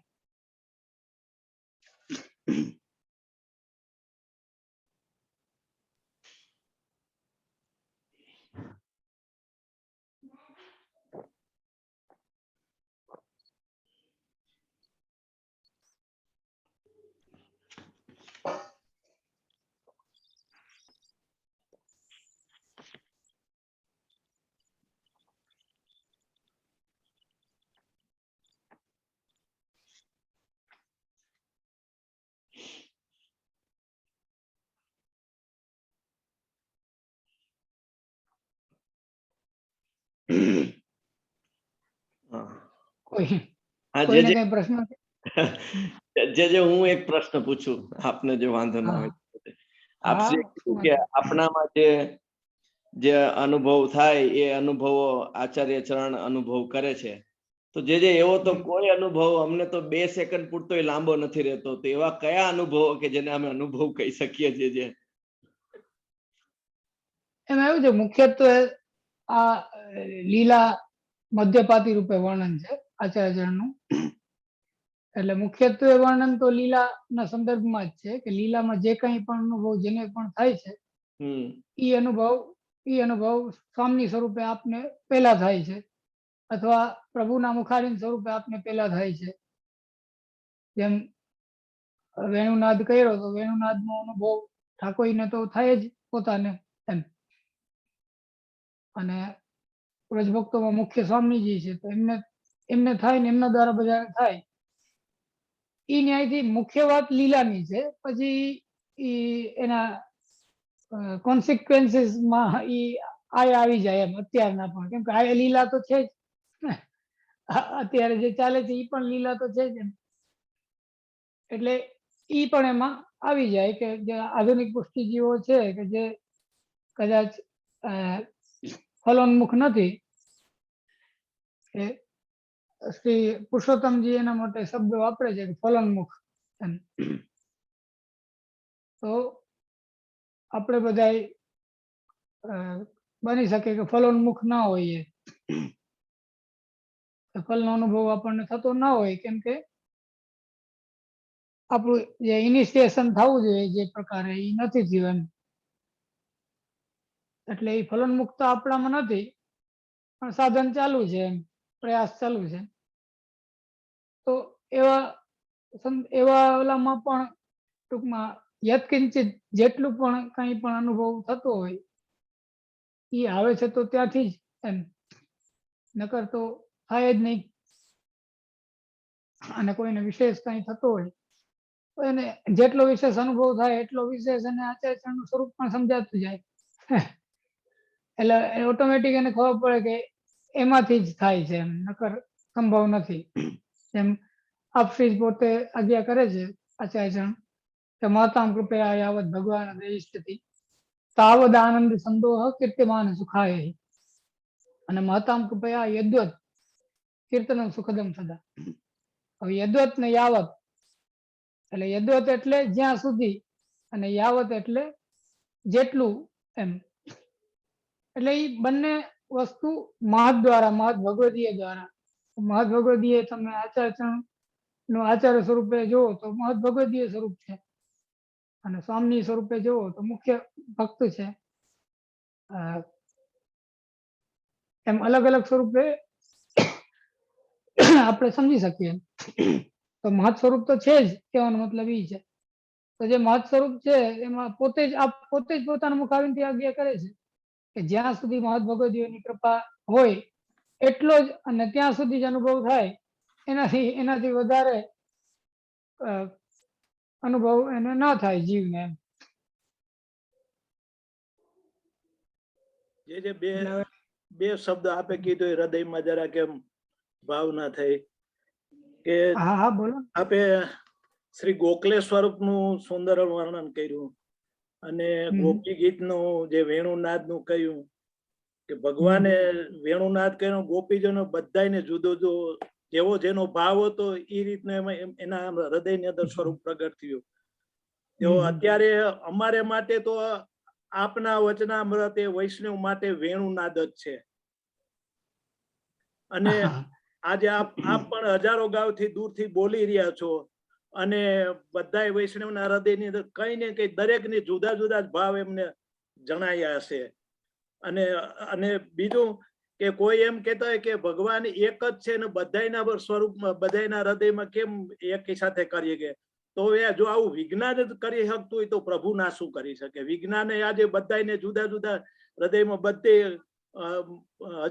કોઈ હા, કોઈને કઈ પ્રશ્ન છે? જે હું એક પ્રશ્ન પૂછું આપને, જો વાંધો ના હોય. આપશ્રીએ કીધું કે આપણામાં જે અનુભવ થાય એ અનુભવો આચાર્ય ચરણ અનુભવ કરે છે. તો જે એવો તો કોઈ અનુભવ અમને તો 2 સેકન્ડ પૂરતો લાંબો નથી રહેતો. તો એવા કયા અનુભવો કે જેને અમે અનુભવ કહી શકીએ છીએ? એમાં એવું છે, મુખ્યત્વે આ લીલા મધ્યપાતી રૂપે વર્ણન છે આચાર્ય ચરણનું. એટલે મુખ્યત્વે વર્ણન તો લીલાના સંદર્ભમાં જ છે કે લીલામાં જે કંઈ પણ અનુભવ જેને પણ થાય છે, એ અનુભવ સ્વામી સ્વરૂપે આપને પહેલા થાય છે, અથવા પ્રભુના મુખારીન સ્વરૂપે આપને પહેલા થાય છે. જેમ વેણુનાદ કર્યો તો વેણુનાદનો અનુભવ ઠાકોરીને તો થાય જ પોતાને એમ. અને વ્રજભક્તોમાં મુખ્ય સ્વામીજી છે, તો એમને થાય ને એમના દ્વારા બધા થાય. એ ન્યાયથી મુખ્ય વાત લીલાની છે. પછી એના કોન્સિક્વન્સીસમાં આવી જાય એમ અત્યારના પણ. કેમ કે આ લીલા તો છે જ, અત્યારે જે ચાલે છે એ પણ લીલા તો છે જ એમ. એટલે એ પણ એમાં આવી જાય કે જે આધુનિક પુષ્ટિજીવો છે કે જે કદાચ ફલોન્મુખ નથી, કે શ્રી પુરુષોત્તમજી એના માટે શબ્દ વાપરે છે કે ફલોન્મુખ એમ. તો આપણે બધા બની શકે કે ફલોન્મુખ ના હોઈએ, ફલનો અનુભવ આપણને થતો ના હોય. કેમ કે આપણું જે ઇનિશિયેશન થવું જોઈએ જે પ્રકારે એ નથી થયું એમ. એટલે એ ફલોન્મુખ તો આપણામાં નથી, પણ સાધન ચાલુ છે એમ, પ્રયાસ ચાલુ છે. તો એવા ઓલામાં પણ ટૂંકમાં યત્કિંચિત જેટલું પણ કંઈ પણ અનુભવ થતો હોય એ આવે છે તો ત્યાંથી જ એમ, નકર તો થાય જ નહીં. અને કોઈને વિશેષ કંઈ થતો હોય તો એને જેટલો વિશેષ અનુભવ થાય એટલો વિશેષ અને આચાર્યનું સ્વરૂપ પણ સમજાતું જાય. એટલે ઓટોમેટિક એને ખબર પડે કે એમાંથી જ થાય છે, એમ નકર સંભવ નથી. જેમ આપશ્રી પોતે આજ્ઞા કરે છે આચાર્ય કે માતામ કૃપયા યાવત ભગવાન દેશતી તાવદ આનંદ સંદોહ કીર્તિમાન સુખાય. અને મહતામ કૃપયા યદ્વત કીર્તનમ સુખદમ સદા. હવે યદ્વત ને યાવત, એટલે યદ્વત એટલે જ્યાં સુધી અને યાવત એટલે જેટલું એમ. એટલે એ બંને વસ્તુ મહત દ્વારા, મહત ભગવદીય દ્વારા, મહત ભગવદીય તમે આચાર્ય નું આચાર્ય સ્વરૂપે જુઓ તો મહત ભગવદીય સ્વરૂપ છે, અને સ્વામી સ્વરૂપે જુઓ તો મુખ્ય ભક્ત છે. એમ અલગ અલગ સ્વરૂપે આપણે સમજી શકીએ. તો મહત સ્વરૂપ તો છે જ, કહેવાનો મતલબ એ છે. તો જે મહત સ્વરૂપ છે એમાં પોતે જ પોતાના મુખાવીને આજ્ઞા કરે છે કે જ્યાં સુધી મહત ભગવદીઓની કૃપા હોય એટલો જ, અને ત્યાં સુધી જ અનુભવ થાય, એનાથી વધારે અનુભવ એને ના થાય જીવને એમ. જે બે શબ્દ આપે કીધું હૃદયમાં જરા કેમ ભાવના થઈ કે હા હા બોલો. આપે શ્રી ગોખલે સ્વરૂપનું સુંદર વર્ણન કર્યું, અને ગોપી ગીતનું જે વેણુનાદનું કહ્યું કે ભગવાને વેણુનાદ કર્યો, ગોપીજનો બધાને જુદો જુદો જેવો જેનો ભાવ હતો એ રીતનો એના હૃદયની અંદર સ્વરૂપ પ્રગટ થયું. તેઓ અત્યારે અમારે માટે તો આપના વચનામૃત એ વૈષ્ણવ માટે વેણુનાદ જ છે. અને આજે આપ પણ હજારો ગામથી દૂરથી બોલી રહ્યા છો, અને બધા વૈષ્ણવના હૃદયની અંદર કઈ ને કઈ દરેકની જુદા જુદા જ ભાવ એમને જણાયા હશે. અને બીજું કે કોઈ એમ કહેતા હોય કે ભગવાન એક જ છે ને બધાના સ્વરૂપમાં, બધાના હૃદયમાં કેમ એક સાથે કરીએ કે, તો એ જો આવું વિજ્ઞાન જ કરી શકતું હોય તો પ્રભુ ના શું કરી શકે? વિજ્ઞાને આજે બધાને જુદા જુદા હૃદયમાં બધે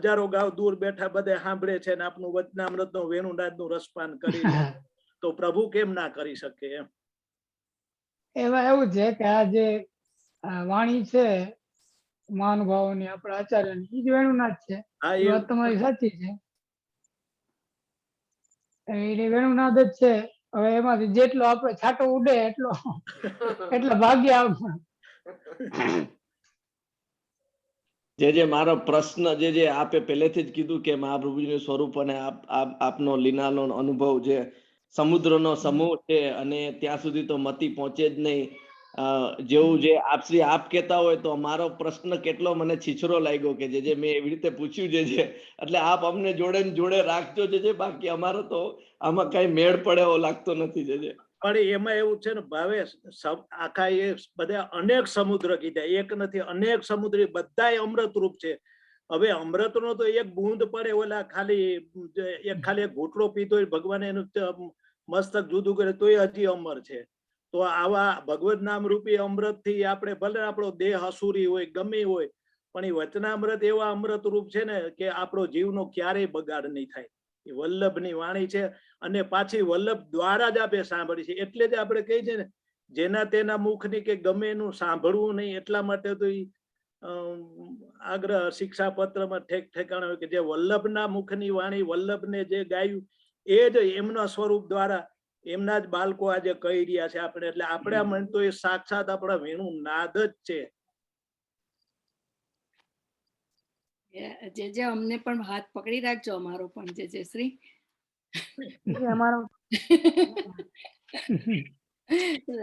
હજારો ગાવ દૂર બેઠા બધા સાંભળે છે ને આપનું વચનામૃત નું વેણુનાદ નું રસપાન કરી તો પ્રભુ કેમ ના કરી શકે? એમ એમાં એવું છે કે આ જે વાણી છે મહાનુભાવોની, આપણા આચાર્યની, એ જ વેણુનાદ છે. એ વાત તમારી સાચી છે, એ વેણુનાદ જ છે. હવે એમાંથી જેટલો આપણે છાંટો ઉડે એટલો ભાગ્ય આપે. જે મારો પ્રશ્ન જે આપે પહેલેથી જ કીધું કે મહાપ્રભુજીનું સ્વરૂપ અને આપનો લીલાનો અનુભવ જે સમુદ્રનો સમૂહ છે, અને ત્યાં સુધી તો મતિ પહોંચે જ નહીં. જેવું જે આપ કહેતા હોય તો મારો પ્રશ્ન કેટલો મને છીછરો લાગ્યો કે જે મેં એવી રીતે પૂછ્યું છે. એટલે આપ અમને જોડે રાખજો છે, બાકી અમારો તો આમાં કઈ મેળ પડે એવો લાગતો નથી. પણ એમાં એવું છે ને ભાવેશ, આખા એ બધા અનેક સમુદ્ર કીધા, એક નથી અનેક સમુદ્ર, બધા અમૃત રૂપ છે. હવે અમૃત નો તો એક બૂંદ પડે, ઓલા ખાલી એક ઘૂંટડો પીધો હોય, ભગવાન એનું મસ્તક જુદું કરે તોય હજી અમર છે. તો આવા ભગવત નામ રૂપી અમૃત થી આપણે ભલે આપણો દેહ અસુરી હોય, ગમે હોય, પણ એ વચનામૃત એવા અમૃત રૂપ છે ને કે આપણો જીવનો ક્યારેય બગાડ નહીં થાય. એ વલ્લભ ની વાણી છે, અને પાછી વલ્લભ દ્વારા જ આપણે સાંભળી છે. એટલે જ આપણે કહી છે ને, જેના તેના મુખની કે ગમે એનું સાંભળવું નહીં. એટલા માટે તો આગ્રહ શિક્ષાપત્રમાં ઠેકાણા હોય કે જે વલ્લભના મુખની વાણી, વલ્લભને જે ગાયું એ જ એમના સ્વરૂપ દ્વારા એમના જ બાળકો આજે કહી રહ્યા છે આપણે. એટલે આપણે મન તો એ સાક્ષાત આપણા વેણુ નાદ જ છે. જે અમને પણ હાથ પકડી રાખજો, અમારો પણ જે શ્રી અમારો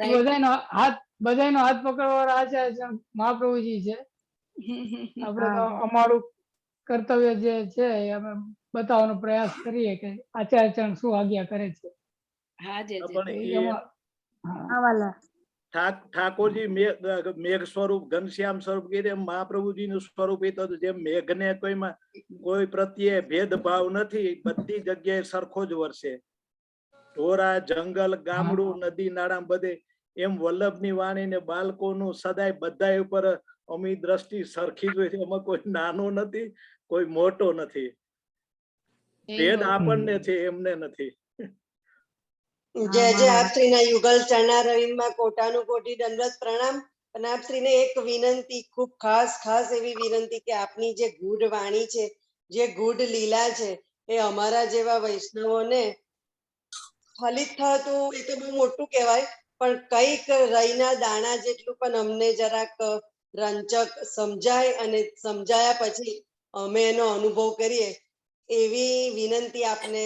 બધાનો હાથ પકડવા આચાર્ય મહાપ્રભુજી છે. આપણે તો અમારું કર્તવ્ય જે છે એ અમે બતાવવાનો પ્રયાસ કરીએ કે આચાર્ય ચરણ શું આજ્ઞા કરે છે. ઠાકોરજી મેઘ સ્વરૂપ, ઘનશ્યામ સ્વરૂપ કીધે, મહાપ્રભુજી નું સ્વરૂપ એ તો જેમ મેઘ ને કોઈ પ્રત્યે ભેદભાવ નથી, બધી જગ્યાએ સરખો જ વરસે. ઢોરા જંગલ ગામડું નદી નાળા બધે એમ વલ્લભની વાણી ને બાળકોનું સદાય બધા ઉપર અમી દ્રષ્ટિ સરખી જ હોય છે. એમાં કોઈ નાનો નથી, કોઈ મોટો નથી. ભેદ આપણને છે, એમને નથી. જય જય આપશ્રીના યુગલ ચરણા રવિમાં કોટાનું કોટી દંડવત પ્રણામ. અને આપશ્રીને એક વિનંતી, ખૂબ ખાસ એવી વિનંતી કે આપની જે ગૂઢ વાણી છે, જે ગૂઢ લીલા છે, એ અમારા જેવા વૈષ્ણવોને ફલિત થતું એ તો બહુ મોટું કહેવાય, પણ કઈક રઈના દાણા જેટલું પણ અમને જરાક રંચક સમજાય અને સમજાયા પછી અમે એનો અનુભવ કરીએ એવી વિનંતી આપને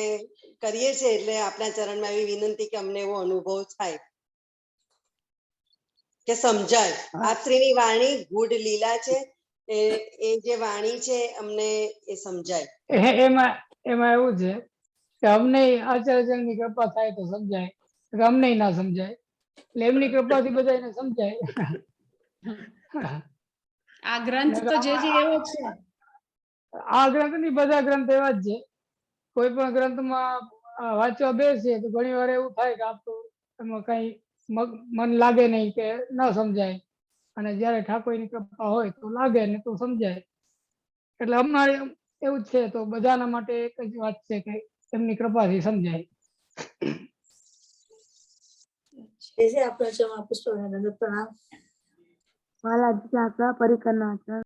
કરીએ છીએ. એટલે આપણા ચરણમાં એવી વિનંતી કે અમને એવો અનુભવ થાય, કે સમજાય. આપશ્રીની વાણી ગૂઢ લીલા છે, એ જે વાણી છે અમને એ સમજાય. એમાં એવું છે કે અમને આચાર્યની કૃપા થાય તો સમજાય, કે અમને ના સમજાય, એટલે એમની કૃપાથી બધાને સમજાય. આ ગ્રંથ તો જે એવો છે. આ ગ્રંથ ની બધા ગ્રંથ એવા જ છે. કોઈ પણ ગ્રંથમાં વાંચવા બેસીએ તો ઘણી વાર એવું થાય કે આપણું એમાં કઈ મન લાગે નહીં કે ન સમજાય, અને જયારે ઠાકોરની કૃપા હોય તો લાગે ને તો સમજાય. એટલે અમારે એવું જ છે. તો બધાના માટે એક જ વાત છે કે એમની કૃપાથી સમજાય. આપણા પુષ્પ પ્રણામ. મહારાજ પરિકરના